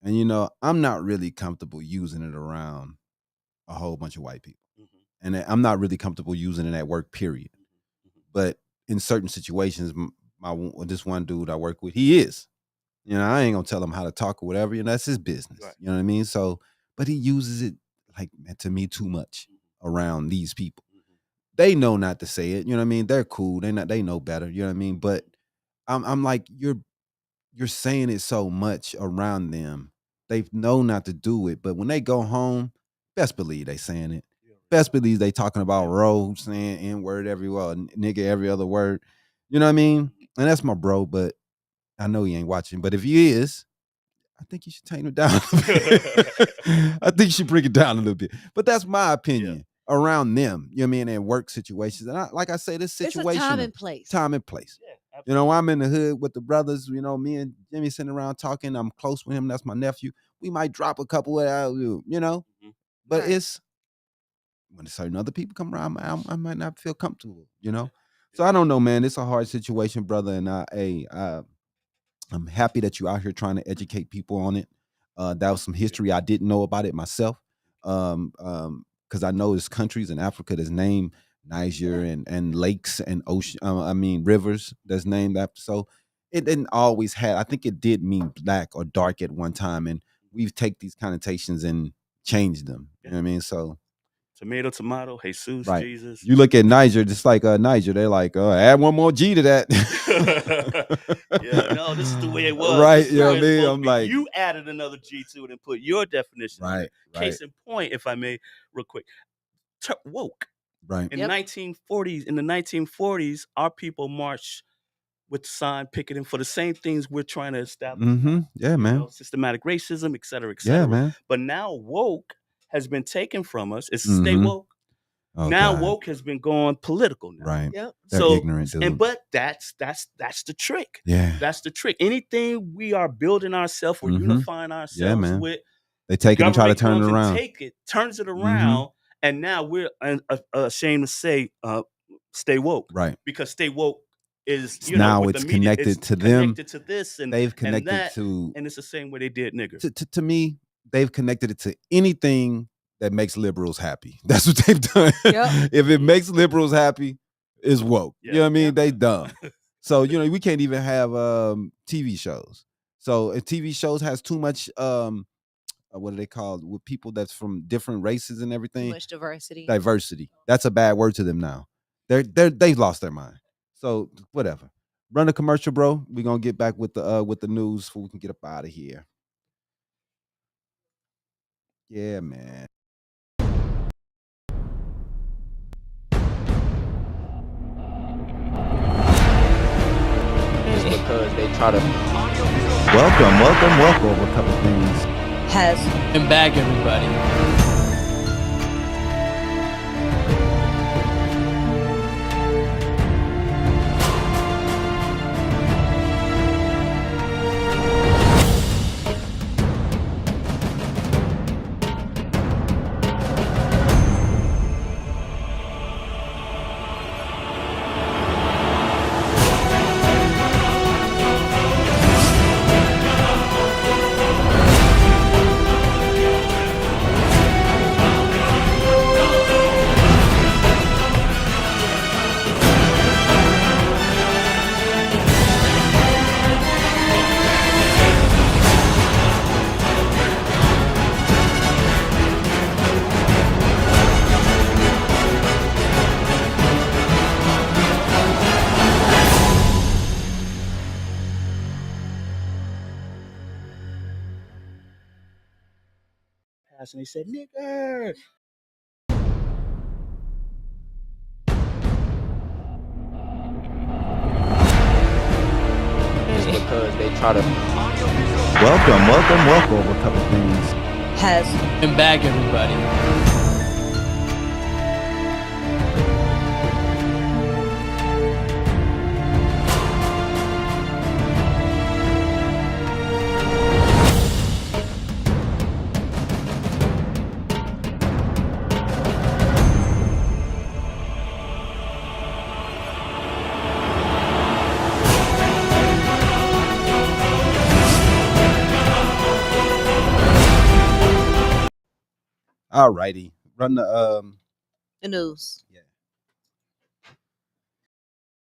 And I'm not really comfortable using it around a whole bunch of white people. Mm-hmm. And I'm not really comfortable using it at work, period. Mm-hmm. But in certain situations, this one dude I work with, he is. I ain't gonna tell him how to talk or whatever. That's his business. Right. You know what I mean? So, but he uses it like, to me, too much around these people. Mm-hmm. They know not to say it. You know what I mean? They're cool. They know better. You know what I mean? But I'm like, you're saying it so much around them. They know not to do it, but when they go home, best believe they saying it. Best believe they talking about roe, saying N-word everywhere, nigga every other word. You know what I mean? And that's my bro, but I know he ain't watching. But if he is, I think you should tame it down a little bit. I think you should bring it down a little bit. But that's my opinion around them. You know what I mean? In work situations. And like I say, this situation. It's a time and place. Time and place. Yeah, I'm in the hood with the brothers, me and Jimmy sitting around talking. I'm close with him. That's my nephew. We might drop a couple of, Mm-hmm. but Right. it's when certain other people come around, I might not feel comfortable, So I don't know, man. It's a hard situation, brother. And I'm happy that you're out here trying to educate people on it. That was some history I didn't know about it myself. Because I know there's countries in Africa that's named Niger and lakes and ocean. Rivers that's named after. So it didn't always have. I think it did mean black or dark at one time, and we've taken these connotations and changed them. You know what I mean? So tomato, Jesus, right. Jesus. You look at Niger, just like Niger, they're like, add one more G to that. Yeah, no, this is the way it was. Right, This is you know the what I way it's mean? supposed I'm to be. like, You added another G to it and put your definition. in right, it. Case in point, if I may, real quick, woke. right. In the 1940s, our people marched with the sign picketing for the same things we're trying to establish. Mm-hmm. Yeah, man. Systematic racism, et cetera, et cetera. Yeah, man. But now woke has been taken from us. It's stay Mhm. woke. Oh, now God. woke has been going political now. Right. Yep. They're So ignorant, dude. but that's the trick. Yeah. That's the trick. Anything we are building ourselves or Mhm. unifying ourselves man. with, They take it and try to Government turn it comes and around. take it, turns it around, and now we're ashamed to say, "Stay woke," Right. because "Stay woke" is Now with it's the media, connected it's to them. connected to this and They've connected that, to and it's the same way they did nigger. to me. They've connected it to anything that makes liberals happy. That's what they've done. Yep. If it makes liberals happy, it's woke. You know what I mean? Yeah. They dumb. So we can't even have TV shows. So if TV shows has too much what are they called, with people that's from different races and Too everything? much diversity. Diversity. That's a bad word to them now. They've lost their mind. So whatever. Run a commercial, bro. We're gonna get back with the news before we can get up out of here. Yeah, man. Because they try to Welcome. A couple things. Has And back, everybody. And he said, "Nigger." because they try to Welcome. A couple things. has And back, everybody. All righty. Run the news.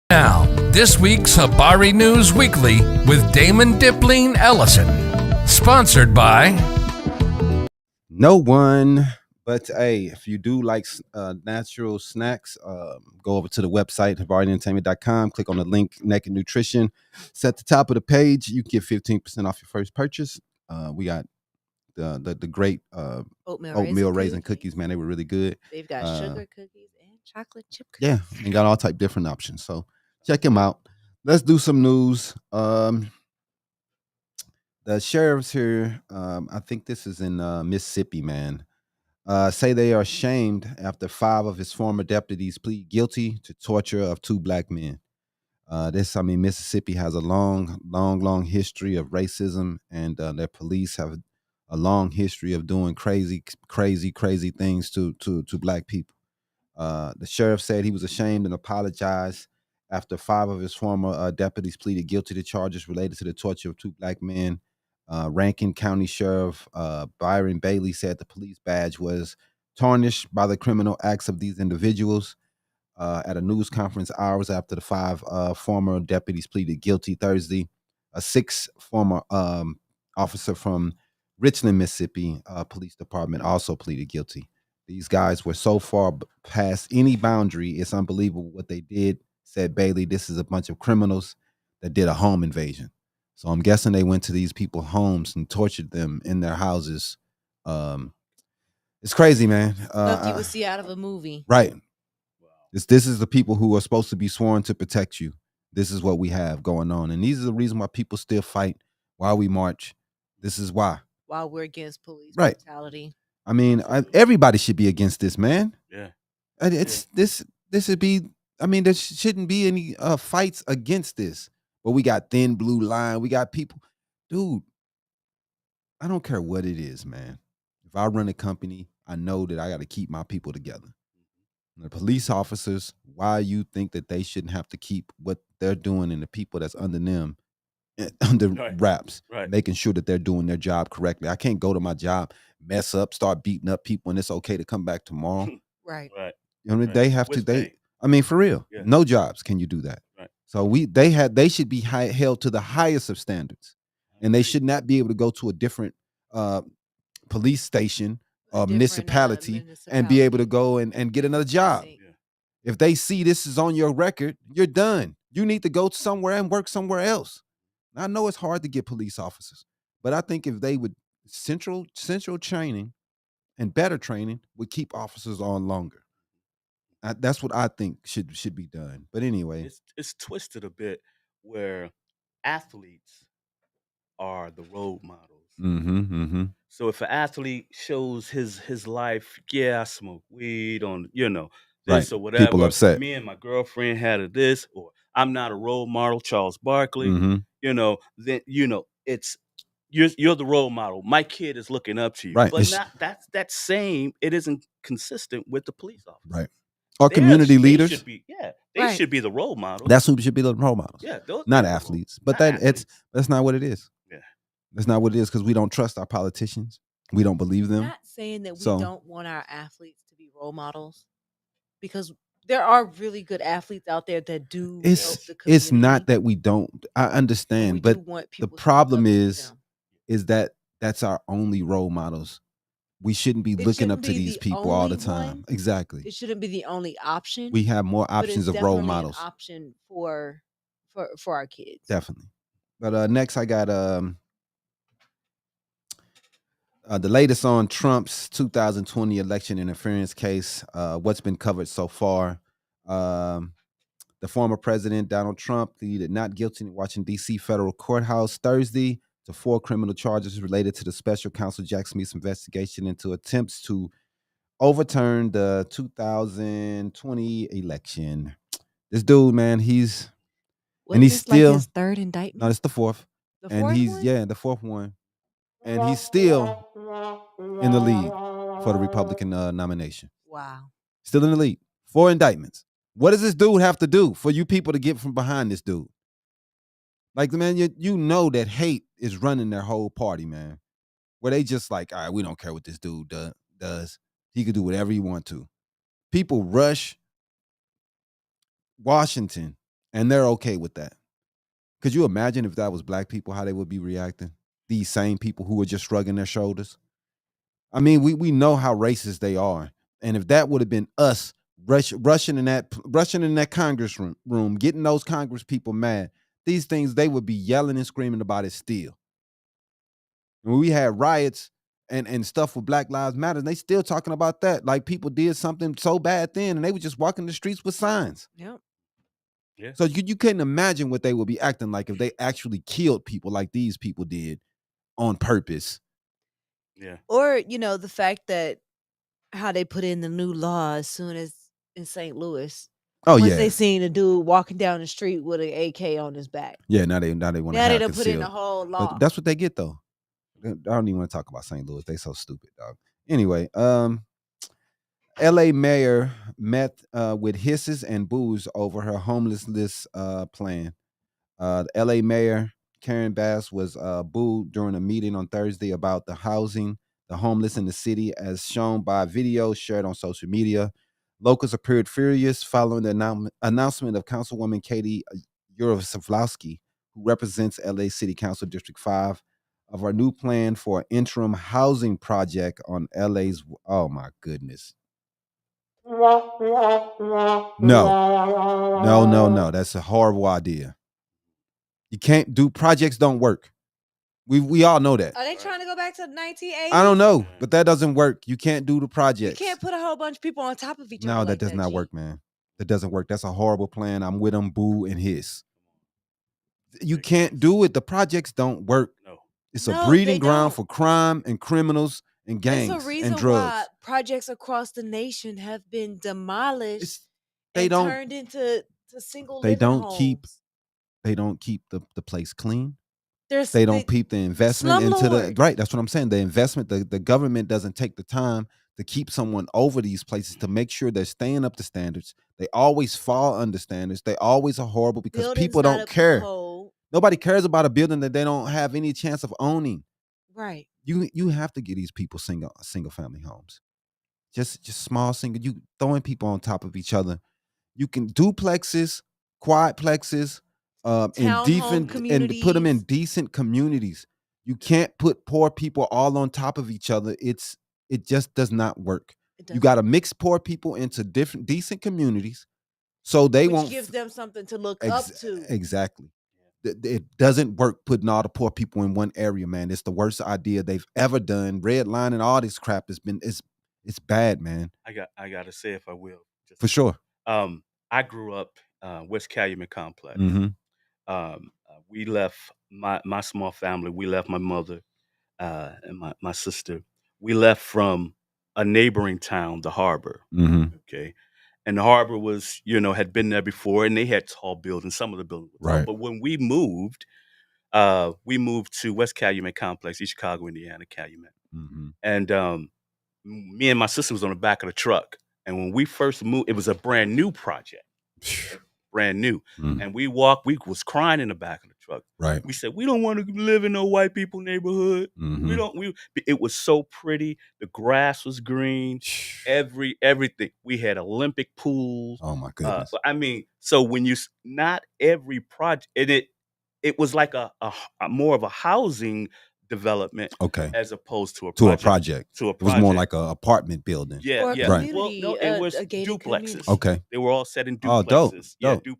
Now, this week's Habari News Weekly with Damon Dipling Ellison. Sponsored by no one. But hey, if you do like natural snacks, go over to the website, HabariEntertainment.com. Click on the link, Naked Nutrition. It's at the top of the page. You can get 15% off your first purchase. We got the great oatmeal raisin cookies, man. They were really good. They've got sugar cookies and chocolate chip cookies. Yeah, and got all type different options. So check them out. Let's do some news. The sheriffs here, I think this is in Mississippi, man, say they are ashamed after 5 of his former deputies plead guilty to torture of 2 black men. Mississippi has a long history of racism, and their police have a long history of doing crazy things to black people. The sheriff said he was ashamed and apologized after 5 of his former deputies pleaded guilty to charges related to the torture of 2 black men. Rankin County Sheriff Byron Bailey said the police badge was tarnished by the criminal acts of these individuals. At a news conference hours after the 5 former deputies pleaded guilty Thursday, a 6th former officer from Richland, Mississippi Police Department also pleaded guilty. These guys were so far past any boundary. It's unbelievable what they did, said Bailey. This is a bunch of criminals that did a home invasion. So I'm guessing they went to these people's homes and tortured them in their houses. It's crazy, man. Stuff you would see out of a movie. Right. This is the people who are supposed to be sworn to protect you. This is what we have going on. And these are the reason why people still fight, why we march. This is why. While we're against police brutality. I mean, everybody should be against this, man. Yeah. This would be, there shouldn't be any fights against this. But we got thin blue line. We got people. Dude, I don't care what it is, man. If I run a company, I know that I got to keep my people together. And the police officers, why you think that they shouldn't have to keep what they're doing and the people that's under them under wraps, making sure that they're doing their job correctly. I can't go to my job, mess up, start beating up people, and it's okay to come back tomorrow. Right. You know, they have to. I mean, for real, no jobs can you do that. So they should be held to the highest of standards, and they should not be able to go to a different police station or municipality and be able to go and get another job. If they see this is on your record, you're done. You need to go somewhere and work somewhere else. I know it's hard to get police officers, but I think if they would central training and better training would keep officers on longer. That's what I think should be done. But anyway, it's twisted a bit where athletes are the role models. So if an athlete shows his life, I smoke weed on this or whatever. People upset. Me and my girlfriend had this, or I'm not a role model, Charles Barkley. Then it's you're the role model. My kid is looking up to you. Right. But that same, it isn't consistent with the police officer. Right. Or community leaders. They should be the role model. That's who should be the role models. Yeah, not athletes. But that's not what it is. Yeah. That's not what it is because we don't trust our politicians. We don't believe them. Not saying that we don't want our athletes to be role models, because there are really good athletes out there that do help the community. It's not that we don't. I understand, but the problem is that that's our only role models. We shouldn't be looking up to these people all the time. Exactly. It shouldn't be the only option. We have more options of role models. An option for our kids. Definitely. But next I got the latest on Trump's 2020 election interference case. What's been covered so far? The former president, Donald Trump, pleaded not guilty in Washington, D.C. federal courthouse Thursday to 4 criminal charges related to the special counsel Jack Smith's investigation into attempts to overturn the 2020 election. This dude, man, he's still his third indictment. No, it's the fourth. The fourth one. And he's still in the lead for the Republican nomination. Wow. Still in the lead. 4 indictments. What does this dude have to do for you people to get from behind this dude? Like, man, you know that hate is running their whole party, man. Where they just like, all right, we don't care what this dude does. He could do whatever he want to. People rush Washington, and they're okay with that. Could you imagine if that was black people, how they would be reacting? These same people who are just shrugging their shoulders. I mean, we know how racist they are. And if that would have been us rushing in that Congress room, getting those Congress people mad, these things, they would be yelling and screaming about it still. When we had riots and stuff with Black Lives Matter, they still talking about that. Like people did something so bad then, and they were just walking the streets with signs. Yep. Yeah. So you couldn't imagine what they would be acting like if they actually killed people like these people did on purpose. Yeah. Or, the fact that how they put in the new law as soon as in St. Louis. Oh, Once yeah. they seen a dude walking down the street with an AK on his back. Yeah, now they want to have they done put in a whole law. But that's what they get, though. I don't even want to talk about St. Louis. They so stupid, dog. Anyway, L.A. mayor met with hisses and boos over her homelessness plan. L.A. mayor Karen Bass was booed during a meeting on Thursday about the homeless in the city, as shown by videos shared on social media. Locals appeared furious following the announcement of Councilwoman Katie Uroslavsky, who represents LA City Council District 5, of her new plan for an interim housing project on LA's. Oh my goodness. No. That's a horrible idea. You can't do projects. Don't work. We all know that. Are they trying to go back to the 1980s? I don't know, but that doesn't work. You can't do the projects. You can't put a whole bunch of people on top of each other. No, that does not work, man. That doesn't work. That's a horrible plan. I'm with them, boo and hiss. You can't do it. The projects don't work. No. It's a breeding ground for crime and criminals and gangs There's a reason and drugs. why projects across the nation have been demolished They and don't turned into single they living don't homes. keep the place clean. There's They don't peep the investment into the slumlords. right. That's what I'm saying. The investment, the government doesn't take the time to keep someone over these places to make sure they're staying up to standards. They always fall under standards. They always are horrible because Buildings people not don't up to care. code. Nobody cares about a building that they don't have any chance of owning. Right. You have to get these people single family homes. Just small single. You throwing people on top of each other. You can duplexes, quadplexes, in Townhome different and put them in communities. decent communities. You can't put poor people all on top of each other. It just does not work. It You doesn't. got to mix poor people into different decent communities, so they Which won't gives them something to look up to. exactly. It doesn't work putting all the poor people in one area, man. It's the worst idea they've ever done. Red line and all this crap has been it's bad, man. I gotta say, if I will, just For sure. I grew up West Calumet Complex. Mm-hmm. We left my small family. We left my mother and my sister. We left from a neighboring town, the Harbor. Mm-hmm. Okay, and the Harbor was, had been there before, and they had tall buildings. Some of the buildings were tall, Right. but when we moved to West Calumet Complex, East Chicago, Indiana, Calumet, Mm-hmm. and me and my sister was on the back of the truck. And when we first moved, it was a brand new project, brand new. Mm. And we was crying in the back of the truck. Right. We said, we don't want to live in no white people neighborhood. Mhm. It was so pretty. The grass was green, everything. We had Olympic pools. Oh my goodness. So when not every project, and it was like a more of a housing development, Okay. as opposed to a To a project. project. It was more like an apartment building. Yeah, Or a yeah. Right. Well, community, no, it was a gated duplexes. community. Okay. They were all set in Oh, dope. duplexes. Yeah, Dope.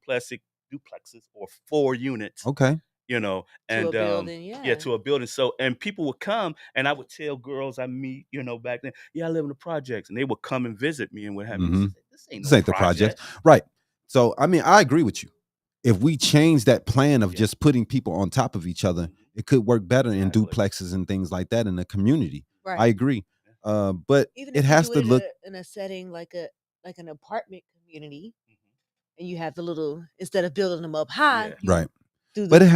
duplexes or 4 units. Okay. And To a building, yeah. to a building. So, and people would come, and I would tell girls I meet, back then, yeah, I live in the projects, and they would come and visit me and what have you. Mhm. This ain't This no ain't the project. project. Right. So I agree with you. If we change that plan of just putting people on top of each other, it could work better in Exactly. duplexes and things like that in the community. Right. I agree. But Even it if has you to do it look in a setting like an apartment community, and you have the little, instead of building them up high, Yeah. you right. do But the, it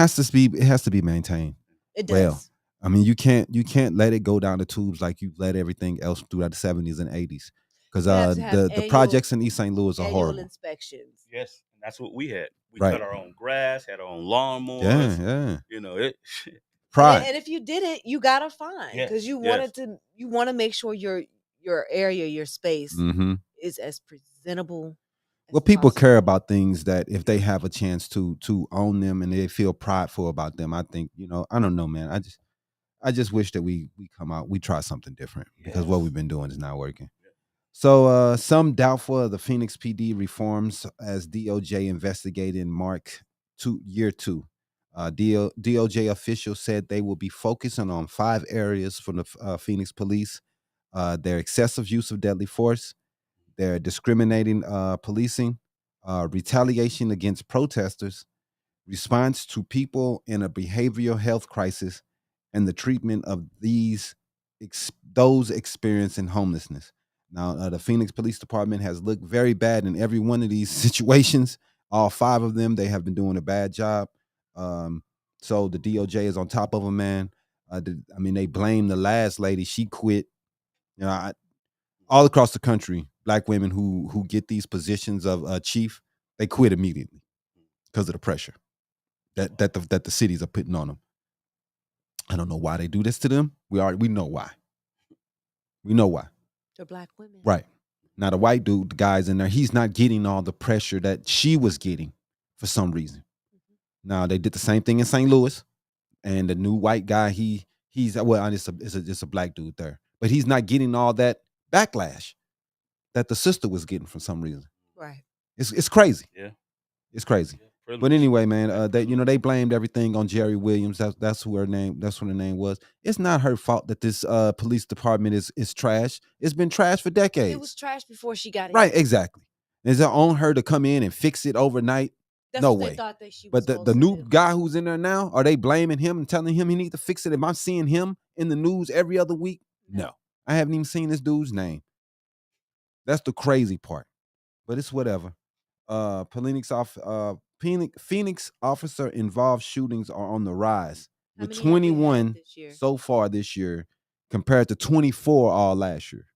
has to be maintained. it Well, does. I mean, you can't let it go down the tubes like you let everything else throughout the 70s and 80s. Because You have to have the projects in East St. Louis are annual horrible. inspections. Yes, and that's what we had. We Right. cut our own grass, had our own lawnmowers. Yeah. It. Pride. And if you didn't, you got a fine because you Yes. want to make sure your area, your space Mm-hmm. is as presentable. Well, as people possible. care about things that if they have a chance to own them and they feel prideful about them, I think, I don't know, man. I just wish that we come out, we try something different because what Yes. we've been doing is not working. So some doubtful of the Phoenix PD reforms as DOJ investigated Mark year 2. DOJ officials said they will be focusing on 5 areas from the Phoenix police: their excessive use of deadly force, their discriminating policing, retaliation against protesters, response to people in a behavioral health crisis, and the treatment of those experiencing homelessness. Now, the Phoenix Police Department has looked very bad in every one of these situations. All 5 of them, they have been doing a bad job. So the DOJ is on top of them, man. They blame the last lady. She quit. All across the country, black women who get these positions of chief, they quit immediately because of the pressure that the cities are putting on them. I don't know why they do this to them. We know why. We know why. They're black women. Right. Now the white dude, the guy's in there, he's not getting all the pressure that she was getting for some reason. Now they did the same thing in St. Louis, and the new white guy, he's it's a black dude there, but he's not getting all that backlash that the sister was getting for some reason. Right. It's crazy. Yeah. It's crazy. Yeah, But anyway, man, they blamed everything on Jerry Williams. That's who her name. That's what her name was. It's not her fault that this police department is trash. It's been trash for decades. It was trash before she got in. Right, exactly. Is it on her to come in and fix it overnight? That's no what way. They thought that she was But the new guy who's in there now, are they blaming him and telling him he needs to fix it? Am I seeing him in the news every other week? No. I haven't even seen this dude's name. That's the crazy part. But it's whatever. Phoenix officer involved shootings are on the rise. with many have we had 21 this year? so far this year, compared to 24 all last year.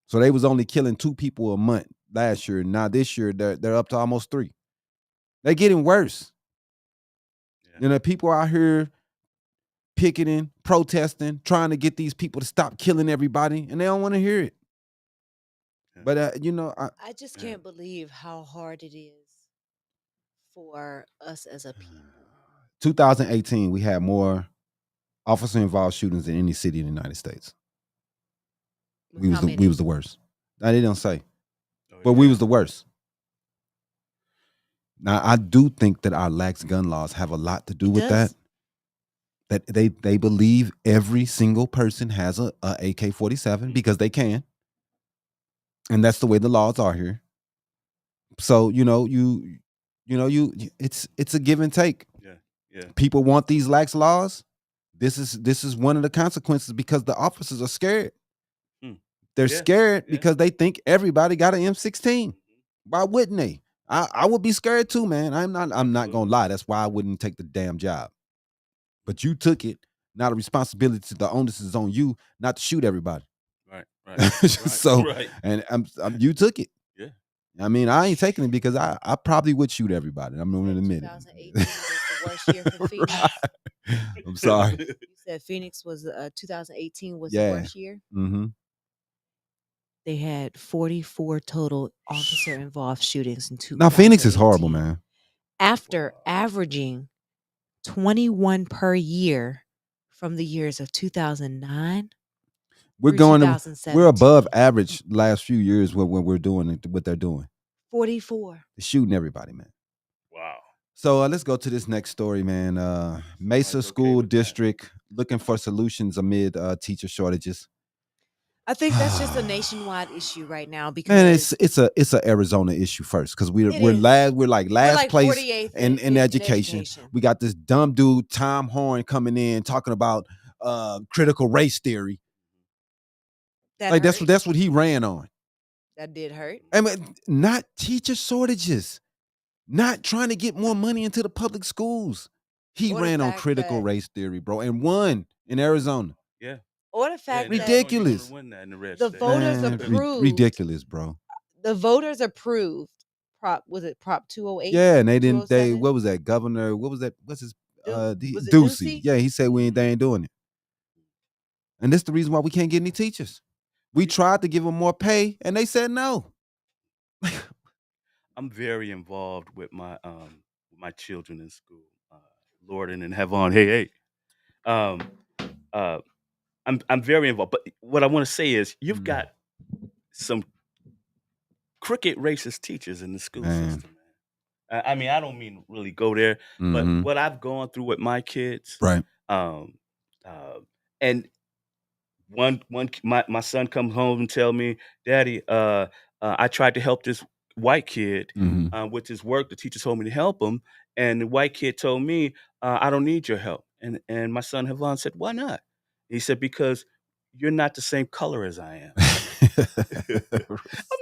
So they was only killing 2 people a month last year. Now this year they're up to almost 3. They're getting worse. Yeah. You know, people out here picketing, protesting, trying to get these people to stop killing everybody, and they don't want to hear it. Yeah. But you know, I just can't believe how hard it is for us as a people. 2018, we had more officer-involved shootings than any city in the United States. With We how was many? the worst. Now, they don't say, Oh, but we was the worst. Now, I do think that our lax gun laws have a lot to do It with does. that. That they believe every single person has a AK-47 because they can, and that's the way the laws are here. So it's a give and take. Yeah. People want these lax laws. This is one of the consequences because the officers are scared. They're scared because they think everybody got an M16. Why wouldn't they? I would be scared too, man. I'm not gonna lie. That's why I wouldn't take the damn job. But you took it. Now the responsibility, the onus is on you not to shoot everybody. Right. So right. and you took it. Yeah. I mean, I ain't taking it because I probably would shoot everybody. I'm going to admit 2018 was the worst year for Phoenix. I'm sorry. You said Phoenix was 2018 was Yeah. the worst year. Mm-hmm. They had 44 total officer-involved shootings in 2018. Now Phoenix is horrible, man. After averaging 21 per year from the years of 2009. We're above average last few years when we're doing it, what they're doing. 44. They're shooting everybody, man. Wow. So let's go to this next story, man. Mesa School District looking for solutions amid teacher shortages. I think that's just a nationwide issue right now because man, it's a Arizona issue first because we're last place in education. We got this dumb dude Tom Horn coming in talking about critical race theory. That's what he ran on. That did hurt. I mean, not teacher shortages, not trying to get more money into the public schools. He ran on critical race theory, bro, and won in Arizona. Yeah. Or the fact ridiculous. That the voters approved. Ridiculous, bro. The voters approved Prop 208? Yeah, and what was that? Governor, what was that? What's his Ducey? Yeah, he said they ain't doing it. And this is the reason why we can't get any teachers. We tried to give them more pay and they said no. I'm very involved with my children in school. Lord and Havon. Hey. I'm very involved. But what I want to say is you've got some crooked racist teachers in the school system. Man. I mean, I don't mean really go there, but what I've gone through with my kids, right? And my son comes home and tell me, Daddy, I tried to help this white kid with his work. The teacher told me to help him, and the white kid told me, I don't need your help. And my son Havon said, why not? He said, because you're not the same color as I am. I'm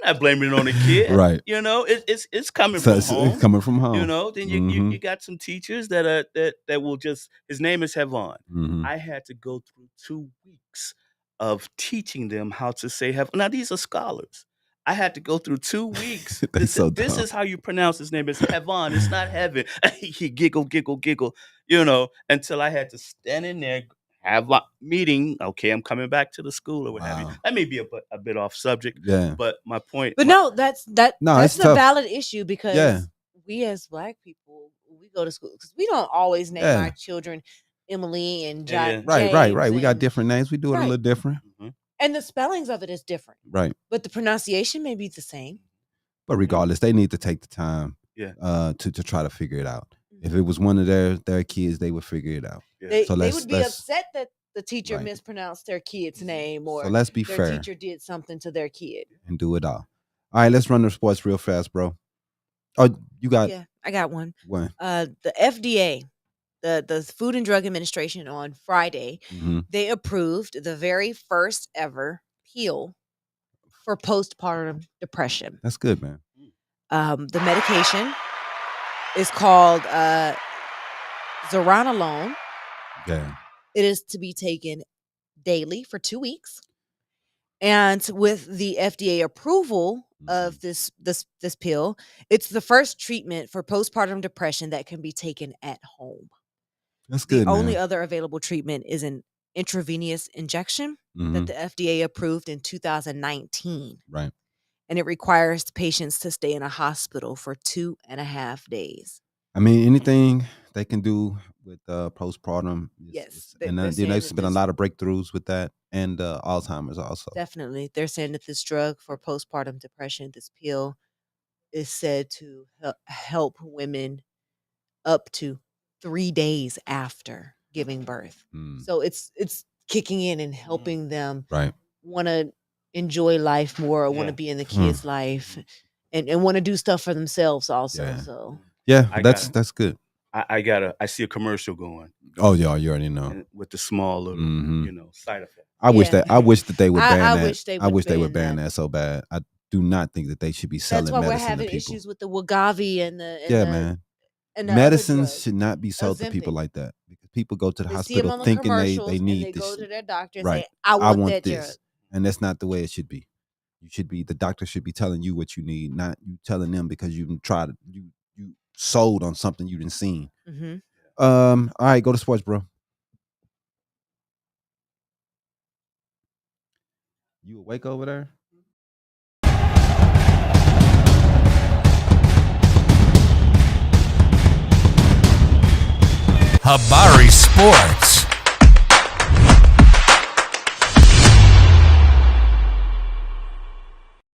not blaming it on the kid, right? You know, it's coming from home. It's coming from home. You know, then you got some teachers that will just. His name is Havon. I had to go through 2 weeks of teaching them how to say Havon. Now these are scholars. I had to go through 2 weeks. This is how you pronounce his name. It's Havon. It's not heaven. He giggle. You know, until I had to stand in there. Have a meeting. Okay, I'm coming back to the school or what have you. That may be a bit off subject. Yeah. But my point. But that's a tough. valid issue because we as Black people, we go to school because we don't always name our children Emily and John. Right. We got different names. We do it a little different. And the spellings of it is different. Right. But the pronunciation may be the same. But regardless, they need to take the time to try to figure it out. If it was one of their kids, they would figure it out. They would be upset that the teacher mispronounced their kid's name or let's be their fair. teacher did something to their kid. And do it all. All right, let's run the sports real fast, bro. Oh, you got I got one. One. The FDA, the Food and Drug Administration on Friday, they approved the very first ever pill for postpartum depression. That's good, man. The medication is called Zuranolone. Yeah. It is to be taken daily for 2 weeks. And with the FDA approval of this pill, it's the first treatment for postpartum depression that can be taken at home. That's The good, only man. other available treatment is an intravenous injection Mhm. that the FDA approved in 2019. Right. And it requires patients to stay in a hospital for 2.5 days. I mean, anything they can do with postpartum, Yes, and they're saying there's that been a this lot of breakthroughs with that, and Alzheimer's also. definitely they're saying that this drug for postpartum depression, this pill, is said to help women up to 3 days after giving birth. Mm. So it's kicking in and helping them Right. want to enjoy life more, or want to Yeah. be in the kids' life, and want to do stuff for themselves also. Yeah. So Yeah, I that's got good. I see a commercial going, Oh yeah, you already know. and with the small little Mhm. side effect. I wish Yeah. that they would ban I that. wish they I would wish they would ban ban that so bad. I do not think that they should be That's selling why we're medicine to having people. issues with the Wegovy and the Yeah, man. and the Medicines other should not be sold to Ozempic. people like that, because people go to the They see them hospital on the thinking they commercials and need they go this. to their doctor and Right. say, "I I want want that drug." this. And that's not the way it should be. The doctor should be telling you what you need, not you telling them because you tried you sold on something you didn't seen. Mhm. All right, go to sports, bro. You awake over there? Habari Sports.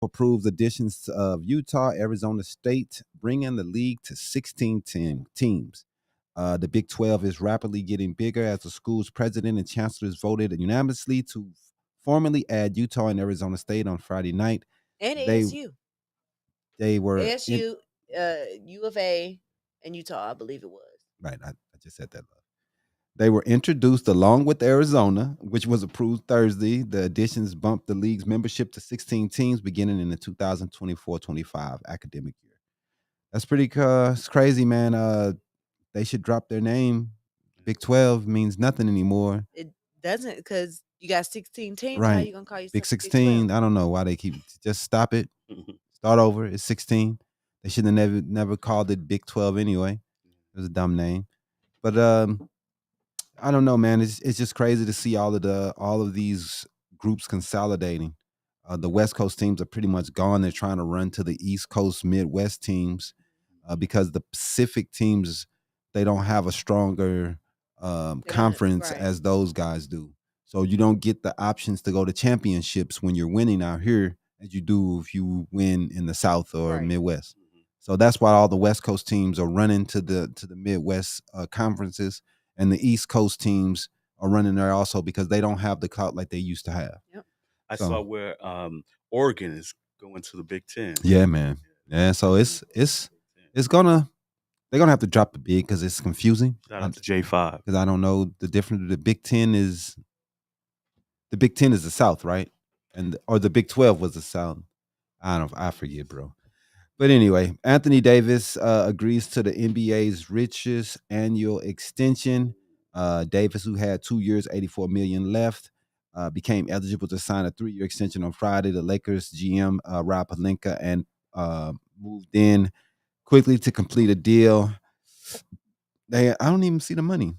Approves additions of Utah, Arizona State, bringing the league to 16 teams. The Big 12 is rapidly getting bigger as the school's president and chancellors voted unanimously to formally add Utah and Arizona State on Friday night. And They ASU. they were ASU, U of A, and Utah, I believe it was. right. I just said that. They were introduced along with Arizona, which was approved Thursday. The additions bumped the league's membership to 16 teams beginning in the 2024-25 academic year. That's pretty it's crazy, man. They should drop their name. Big 12 means nothing anymore. It doesn't, because you got 16 teams. How Right. you gonna call yourself Big Big 16. 12? I don't know why they keep just stop it. Start over. It's 16. They should have never called it Big 12 anyway. It was a dumb name. But I don't know, man. It's just crazy to see all of these groups consolidating. The West Coast teams are pretty much gone. They're trying to run to the East Coast, Midwest teams, because the Pacific teams, they don't have a stronger conference right. as those guys do. So you don't get the options to go to championships when you're winning out here as you do if you win in the South or Right. Midwest. So that's why all the West Coast teams are running to the Midwest conferences, and the East Coast teams are running there also because they don't have the clout like they used to have. Yep. I So- saw where Oregon is going to the Big Ten. Yeah, man. Yeah, so they're gonna have to drop the big because it's confusing. Shout out to J5. Because I don't know the difference. The Big Ten is the South, right? Or the Big 12 was the South. I forget, bro. But anyway, Anthony Davis agrees to the NBA's richest annual extension. Davis, who had 2 years, $84 million left, became eligible to sign a 3-year extension on Friday. The Lakers GM Rob Pelinka and moved in quickly to complete a deal. I don't even see the money.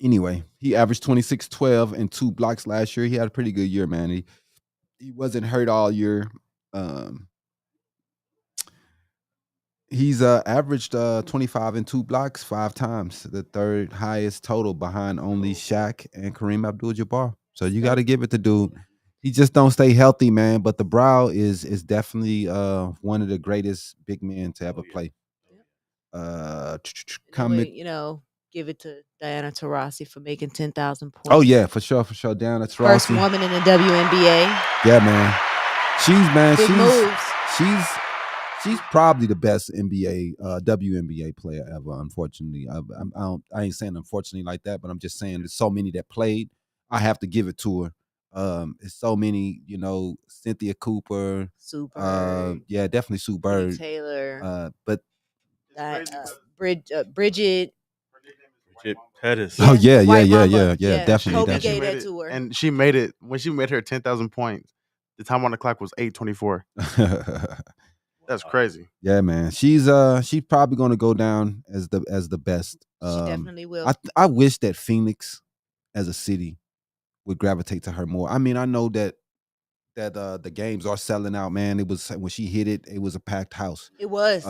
Anyway, he averaged 26, 12, and 2 blocks last year. He had a pretty good year, man. He wasn't hurt all year. He's averaged 25 and 2 blocks 5 times, the third highest total behind only Shaq and Kareem Abdul-Jabbar. So you got to give it to dude. He just don't stay healthy, man. But the brow is definitely one of the greatest big men to ever play. Give it to Diana Taurasi for making 10,000 points. Oh yeah, for sure. Diana Taurasi, First woman in the WNBA. Yeah, man. Big moves. She's probably the best WNBA player ever. Unfortunately, I ain't saying unfortunately like that, but I'm just saying there's so many that played. I have to give it to her. It's so many, Cynthia Cooper, Sue Bird. Yeah, definitely Sue Bird, Taylor, but Bridget. Pettis. Oh yeah, yeah, White yeah, Mama. yeah, Yeah, definitely, Kobe And she gave definitely. made that it, to her. and she made it when she made her 10,000 points. The time on the clock was 8:24. That's crazy. Yeah, man. She's probably gonna go down as the best. She definitely will. I wish that Phoenix as a city would gravitate to her more. I mean, I know that the games are selling out, man. It was when she hit it, it was a packed house. It was.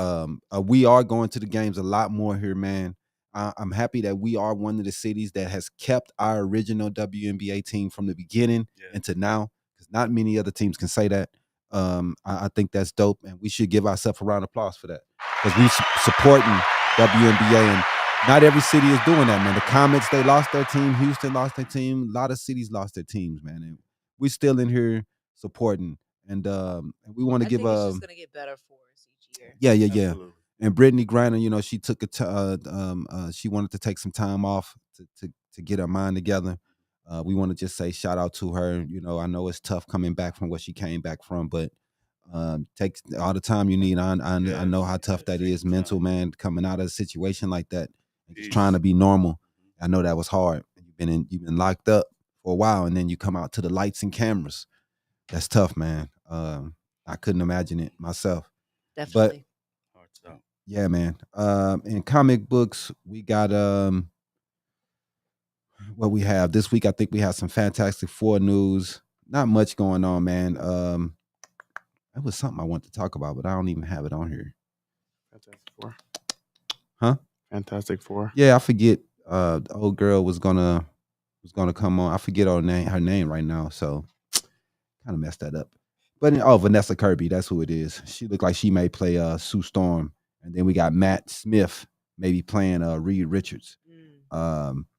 We are going to the games a lot more here, man. I'm happy that we are one of the cities that has kept our original WNBA team from the beginning into now, because not many other teams can say that. I think that's dope, and we should give ourselves a round of applause for that, because we supporting WNBA, and not every city is doing that, man. The Comets, they lost their team. Houston lost their team. A lot of cities lost their teams, man. And we still in here supporting, and we want to I give think it's just gonna get better for us each year. yeah. And Brittany Griner, she took she wanted to take some time off to get her mind together. We want to just say shout out to her. I know it's tough coming back from what she came back from, but take all the time you need. I know how tough that is, mental, man, coming out of a situation like that and just trying to be normal. I know that was hard. You've been locked up for a while, and then you come out to the lights and cameras. That's tough, man. I couldn't imagine it myself. Definitely. But yeah, man. In comic books, we got what we have this week. I think we have some Fantastic Four news. Not much going on, man. That was something I wanted to talk about, but I don't even have it on here. Fantastic Four. Huh? Fantastic Four. Yeah, I forget. The old girl was gonna come on. I forget her name right now, so kind of messed that up. But Vanessa Kirby, that's who it is. She looked like she may play Sue Storm, and then we got Matt Smith maybe playing Reed Richards.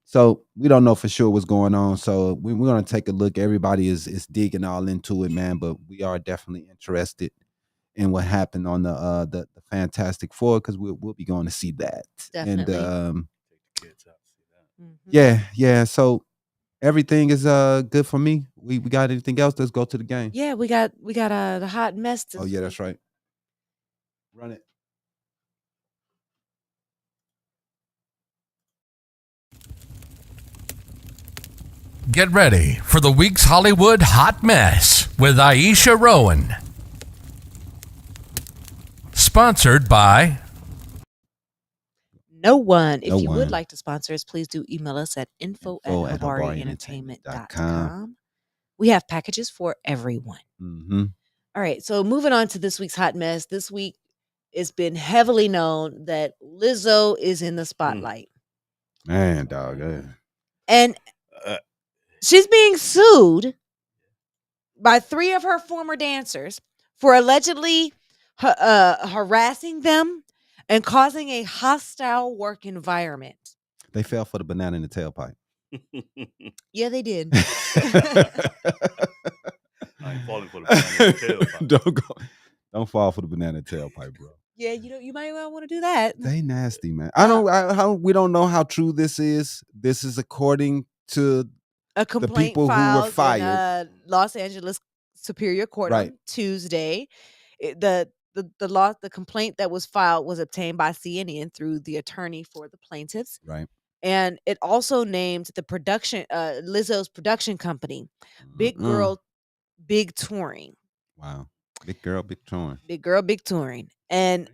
So we don't know for sure what's going on. So we're gonna take a look. Everybody is digging all into it, man. But we are definitely interested in what happened on the Fantastic Four, because we'll be going to see that. Definitely. And yeah. So everything is good for me. We got anything else? Let's go to the game. Yeah, we got the hot mess. Oh yeah, that's right. Run it. Get ready for the week's Hollywood Hot Mess with Iesha Rowan. Sponsored by No One. If you would like to sponsor us, please do email us at info@habarientertainment.com. We have packages for everyone. Mm-hmm. All right, so moving on to this week's hot mess. This week, it's been heavily known that Lizzo is in the spotlight. Man, dog. And she's being sued by 3 of her former dancers for allegedly harassing them and causing a hostile work environment. They fell for the banana in the tailpipe. Yeah, they did. I ain't falling for the banana tailpipe. Don't fall for the banana tailpipe, bro. Yeah, you might well want to do that. They nasty, man. We don't know how true this is. This is according to a complaint the people who were fired. In, Los Angeles Superior Court on Tuesday. The complaint that was filed was obtained by CNN through the attorney for the plaintiffs. Right. And it also named the Lizzo's production company, Big Girl, Big Touring. Wow. Big Girl, Big Touring. Big Girl, Big Touring. And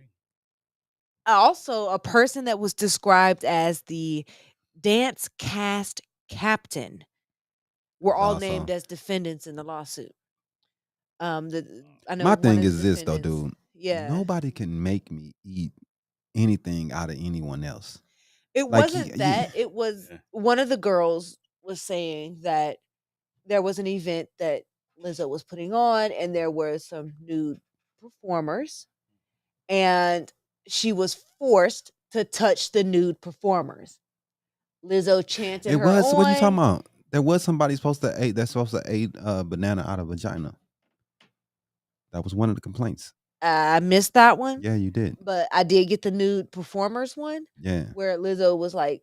also a person that was described as the dance cast captain were all named as defendants in the lawsuit. I know my thing is this though, dude. Yeah. Nobody can make me eat anything out of anyone else. It wasn't that. It was one of the girls was saying that there was an event that Lizzo was putting on, and there were some nude performers, and she was forced to touch the nude performers. Lizzo chanted her on. What you talking about? There was somebody supposed to eat banana out of vagina. That was one of the complaints. I missed that one. Yeah, you did. But I did get the nude performers one. Yeah. Where Lizzo was like,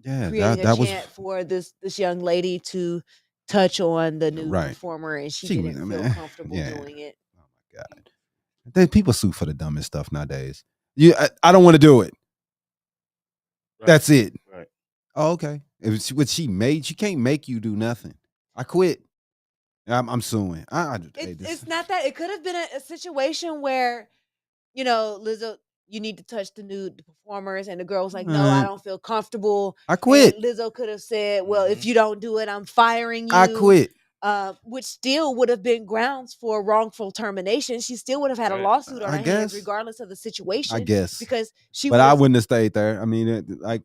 creating that a chant for this young lady to touch on the nude performer, and she didn't feel comfortable doing it. Oh my God. People sue for the dumbest stuff nowadays. I don't want to do it. Right. That's it. Right. Oh, okay. What she made, she can't make you do nothing. I quit. I'm suing. It's not that. It could have been a situation where, Lizzo, you need to touch the nude performers, and the girl was like, "No, I don't feel comfortable." I quit. And Lizzo could have said, "Well, if you don't do it, I'm firing you." I quit. Which still would have been grounds for wrongful termination. She still would have had a lawsuit on her hands, regardless of the situation. I guess because she. But I wouldn't have stayed there. I mean, I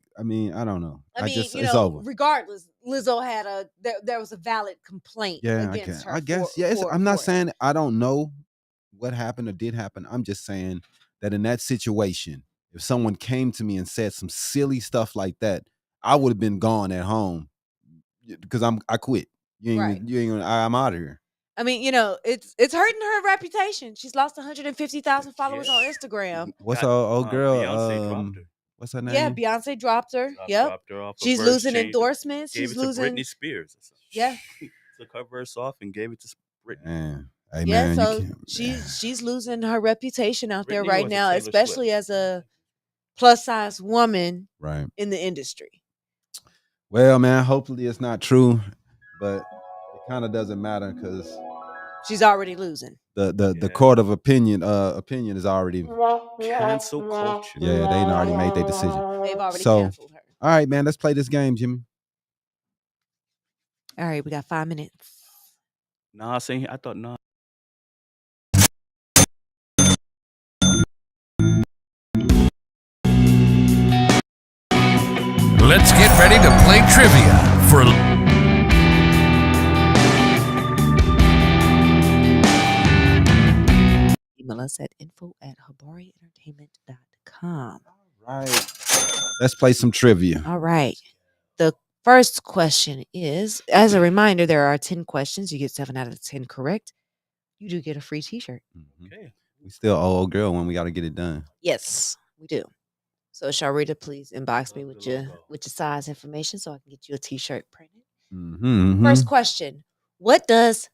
don't know. It's over. Regardless, Lizzo had there was a valid complaint against her. I guess. I'm not saying I don't know what happened or did happen. I'm just saying that in that situation, if someone came to me and said some silly stuff like that, I would have been gone at home because I quit. You ain't. I'm out of here. I mean, it's hurting her reputation. She's lost 150,000 followers on Instagram. What's her old girl? Beyonce dropped her. What's her name? Yeah, Beyonce dropped her. Dropped her off. She's losing endorsements. Gave She's it losing. to Britney Spears. Yeah. Took her verse off and gave it to Britney. Man. Hey, man, so she's losing her reputation out there right now, especially as a plus size woman in the industry. Well, man, hopefully it's not true, but it kind of doesn't matter because she's already losing. The court of opinion is already cancel culture. Yeah, they already made their decision. They've already canceled her. All right, man, let's play this game, Jimmy. All right, we got 5 minutes. Nah, saying I thought nah. Let's get ready to play trivia for email us at info@habarientertainment.com. All right. Let's play some trivia. All right. The first question is, as a reminder, there are 10 questions. You get 7 out of 10 correct. You do get a free t-shirt. Okay. We still owe old girl when we got to get it done. Yes, we do. So Sharita, please inbox me with your size information so I can get you a t-shirt printed. First question. What does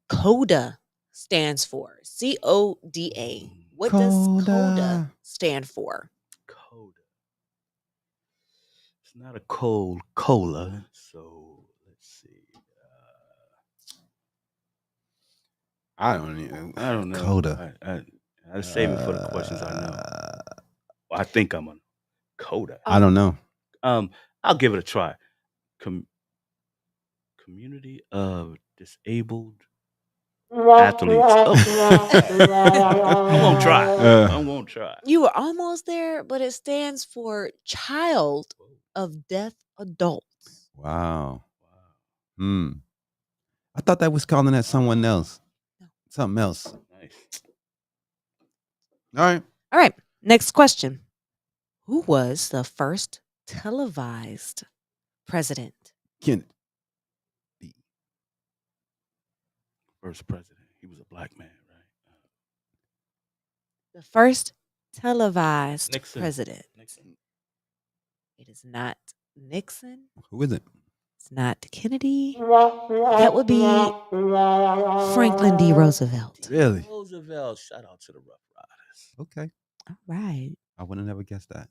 CODA stands for? CODA. What does CODA stand for? CODA. It's not a cold cola, so let's see. I don't know. CODA. I save it for the questions I know. Well, I think I'm on CODA. I don't know. I'll give it a try. Community of disabled athletes. I won't try. You were almost there, but it stands for Child of Deaf Adults. Wow. I thought that was calling that someone else. Something else. Nice. All right. Next question. Who was the first televised president? Kennedy. First president. He was a black man, right? The first televised president. Nixon. It is not Nixon. Who is it? It's not Kennedy. That would be Franklin D. Roosevelt. Really? Roosevelt. Shout out to the Rough Riders. Okay. All right. I would have never guessed that.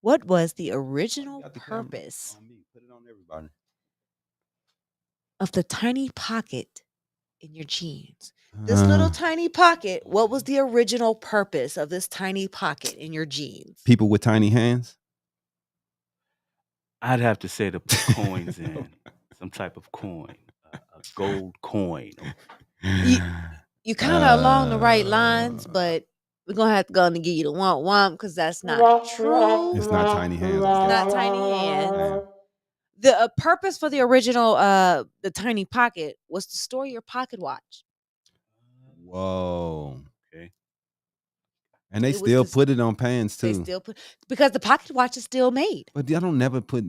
What was the original purpose Put it on everybody. of the tiny pocket in your jeans? This little tiny pocket, what was the original purpose of this tiny pocket in your jeans? People with tiny hands? I'd have to say to put coins in. Some type of coin. A gold coin. You kind of along the right lines, but we're going to have to go and give you the womp because that's not true. It's not tiny hands. It's not tiny hands. The purpose for the original, the tiny pocket, was to store your pocket watch. Whoa. Okay. And they still put it on pants too. They still put, because the pocket watch is still made. But I've never put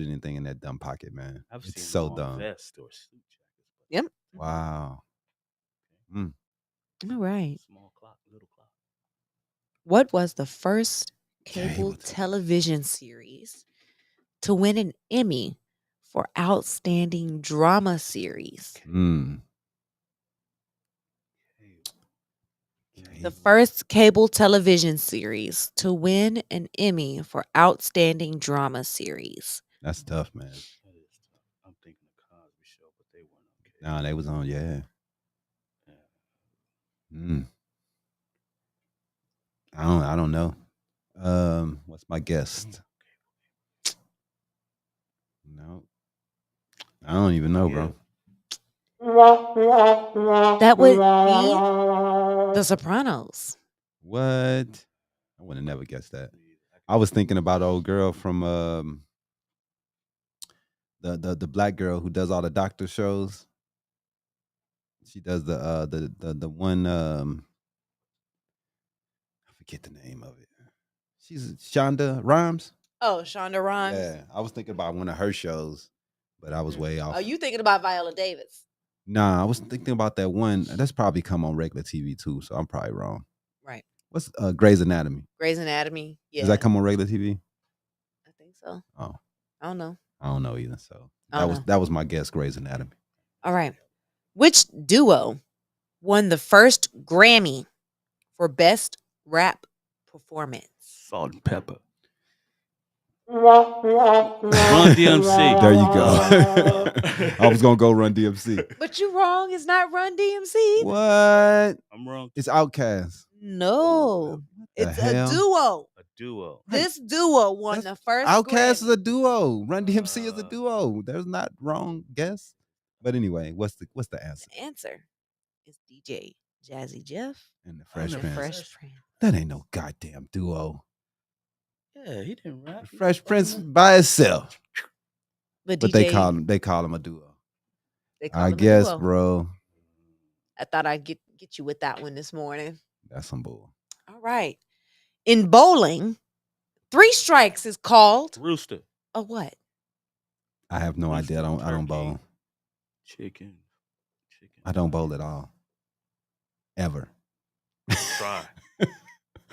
anything in that dumb pocket, man. It's so dumb. Vest or suit jacket. Yep. Wow. All right. Small clock, little clock. What was the first cable television series to win an Emmy for Outstanding Drama Series? The first cable television series to win an Emmy for Outstanding Drama Series. That's tough, man. That is tough. I'm thinking the Cosby Show, but they weren't okay. Nah, they was on, yeah. I don't know. What's my guest? No. I don't even know, bro. That would be The Sopranos. What? I would have never guessed that. I was thinking about old girl from the black girl who does all the doctor shows. She does the one I forget the name of it. She's Shonda Rhimes. Oh, Shonda Rhimes. Yeah, I was thinking about one of her shows, but I was way off. Are you thinking about Viola Davis? Nah, I was thinking about that one. That's probably come on regular TV too, so I'm probably wrong. Right. What's Grey's Anatomy? Grey's Anatomy. Yeah. Does that come on regular TV? I think so. Oh, I don't know. I don't know either. So I that was my guess. Grey's Anatomy. All right. Which duo won the first Grammy for Best Rap Performance? Salt and Pepper. Run DMC. There you go. I was gonna go Run DMC. But you're wrong. It's not Run DMC. What? I'm wrong. It's Outkast. No, it's hell? a duo. A duo. This duo won the first. Outkast is Grammy. a duo. Run DMC is a duo. There's not wrong guess. But anyway, what's the answer? The answer is DJ Jazzy Jeff And the Fresh and the Prince. Fresh Prince. That ain't no goddamn duo. Yeah, he didn't rap. The Fresh Prince by itself. But But they call him a duo. They call I him a guess, duo. bro. I thought I'd get you with that one this morning. That's some bull. All right. In bowling, 3 strikes is called Rooster. a what? I have no idea. I don't bowl. Chicken. I don't bowl at all. Ever. Try.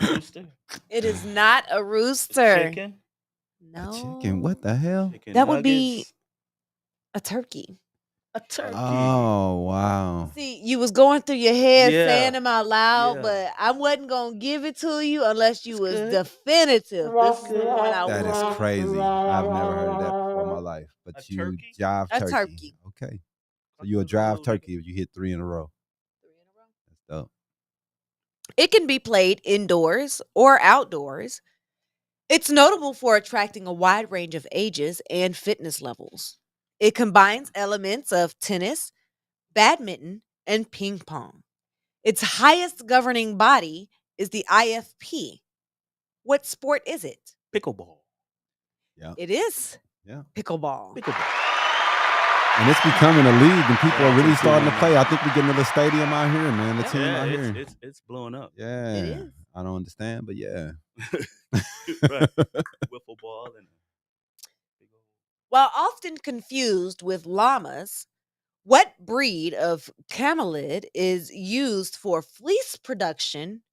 Rooster. It is not a rooster. Chicken. No. Chicken. What the hell? Chicken That would be nuggets. a turkey. A turkey. Oh, wow. See, you was going through your head Yeah. saying them out loud, Yeah. but I wasn't gonna give it to you unless you It's was good. definitive. This is the one I That want. is crazy. I've never heard of that before in my life. But A you turkey? jive A turkey. turkey. Okay. So you a drive turkey if you hit 3 in a row. That's dope. It can be played indoors or outdoors. It's notable for attracting a wide range of ages and fitness levels. It combines elements of tennis, badminton, and ping pong. Its highest governing body is the IFP. What sport is it? Pickleball. Yeah. It is Yeah. pickleball. And it's becoming a league, and people are really starting to play. I think we're getting to the stadium out here, man. The team Yeah, out here. it's blowing up. Yeah. It is. I don't understand, but yeah. Right. Wiffle ball and While often confused with llamas, what breed of camelid is used for fleece production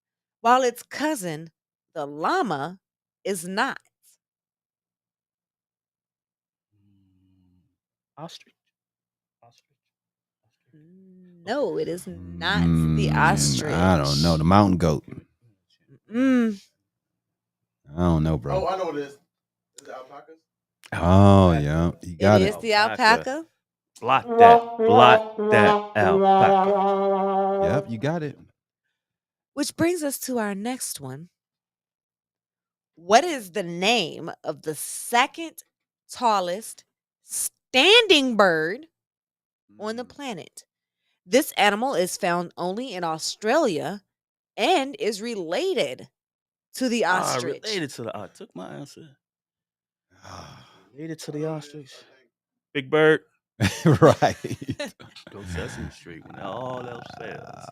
while its cousin, the llama, is not? ostrich. No, it is not the ostrich. I don't know. The mountain goat. Mm. I don't know, bro. I know what it is. Is it alpacas? Oh, yeah. You got It it. is the alpaca. Blot that alpaca. Yep, you got it. Which brings us to our next one. What is the name of the second tallest standing bird on the planet? This animal is found only in Australia and is related to the ostrich. Related to the I took my answer. Related to the ostrich. Big Bird. Right. Go Sesame Street when all else fails.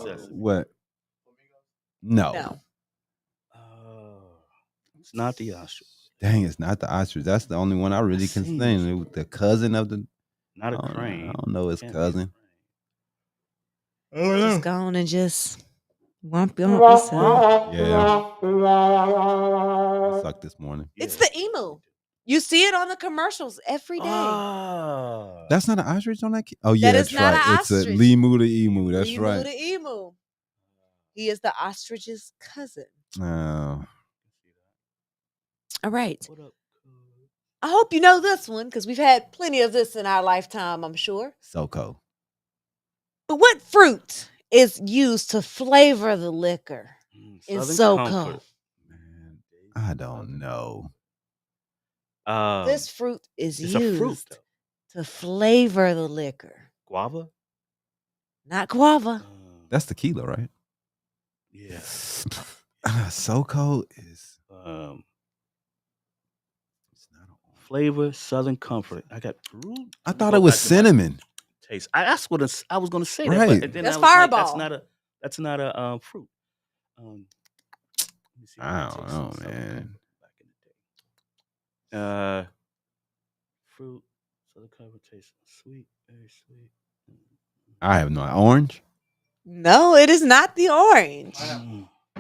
Sesame. What? No. No. It's not the ostrich. Dang, it's not the ostrich. That's the only one I really can seen think. The cousin of the. Not a I don't- crane. I don't know his Can't be a cousin. Just go on and just womp yourself. Yeah. I sucked this morning. It's the emu. You see it on the commercials every day. Ah. That's not an ostrich on that kid? Oh, yeah, That is that's not right. an It's a ostrich. Limu the emu. That's Emu right. the emu. He is the ostrich's cousin. Oh. All right. What up? I hope you know this one because we've had plenty of this in our lifetime, I'm sure. SoCo. But what fruit is used to flavor the liquor in Southern SoCo? Comfort. Man, I don't know. This fruit is it's a fruit, used to flavor the liquor. Guava. Not guava. That's tequila, right? Yeah. SoCo is Flavor Southern Comfort. I got. I thought it was cinnamon. Taste. I was going to say Right. that, but then That's I was like, Fireball. that's not a fruit. Let me see I what it don't tastes know, like Southern man. Comfort back in the day. Fruit. Southern Comfort tastes sweet, very sweet. I have no orange. No, it is not the orange.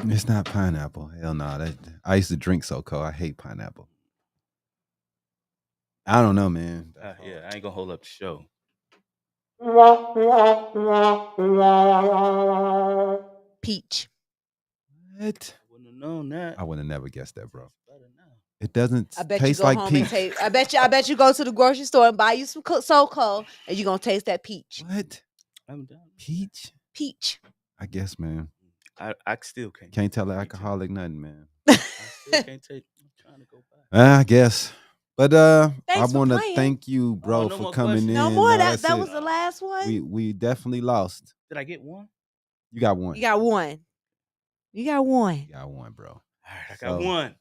It's not pineapple. Hell no. I used to drink SoCo. I hate pineapple. I don't know, man. Yeah, I ain't gonna hold up the show. Peach. What? I wouldn't have known that. I would have never guessed that, bro. Better now. It doesn't I bet you taste go like home peach. and taste. I bet you go to the grocery store and buy you some SoCo, and you're gonna taste that peach. What? I'm down. Peach? Peach. I guess, man. I still can't. Can't tell the alcoholic nothing, man. I still can't take. I'm trying to go back. I guess. But I Thanks for want to playing. thank you, bro, no for more coming questions? in. No more. That that's it. was the last one. We definitely lost. Did I get one? You got one. You got one. You got one. You got one, bro. All right, I got one.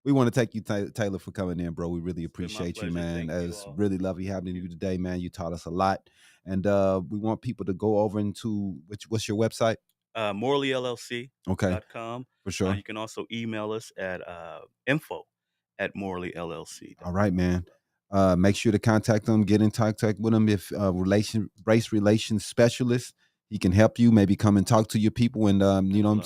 We want to thank you, Taylor, for coming in, bro. We really It's been my appreciate you, pleasure. man. Thank you It's all. really lovely having you today, man. You taught us a lot. And we want people to go over into, what's your website? MorleyLLC.com. Okay, for sure. You can also email us at info@MorleyLLC. All right, man. Make sure to contact them, get in contact with them. If race relations specialist, he can help you. Maybe come and talk to your people and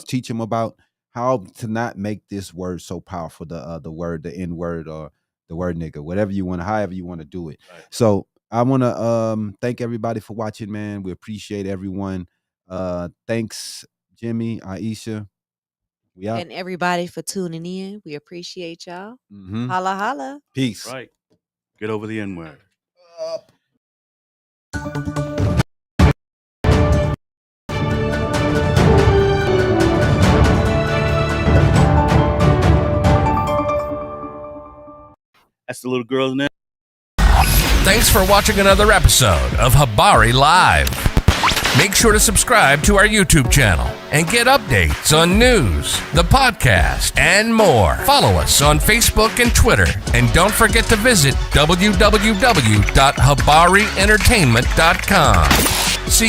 teach them about how to not make this word so powerful. The word, the N word, or the word nigga, whatever you want, however you want to do it. Right. So I want to thank everybody for watching, man. We appreciate everyone. Thanks, Jimmy, Iesha. We out. And everybody for tuning in. We appreciate y'all. Mhm. Holla, holla. Peace. Right. Get over the N word. That's the little girl's name. Thanks for watching another episode of Habari Live. Make sure to subscribe to our YouTube channel and get updates on news, the podcast, and more. Follow us on Facebook and Twitter. And don't forget to visit www.habarientertainment.com.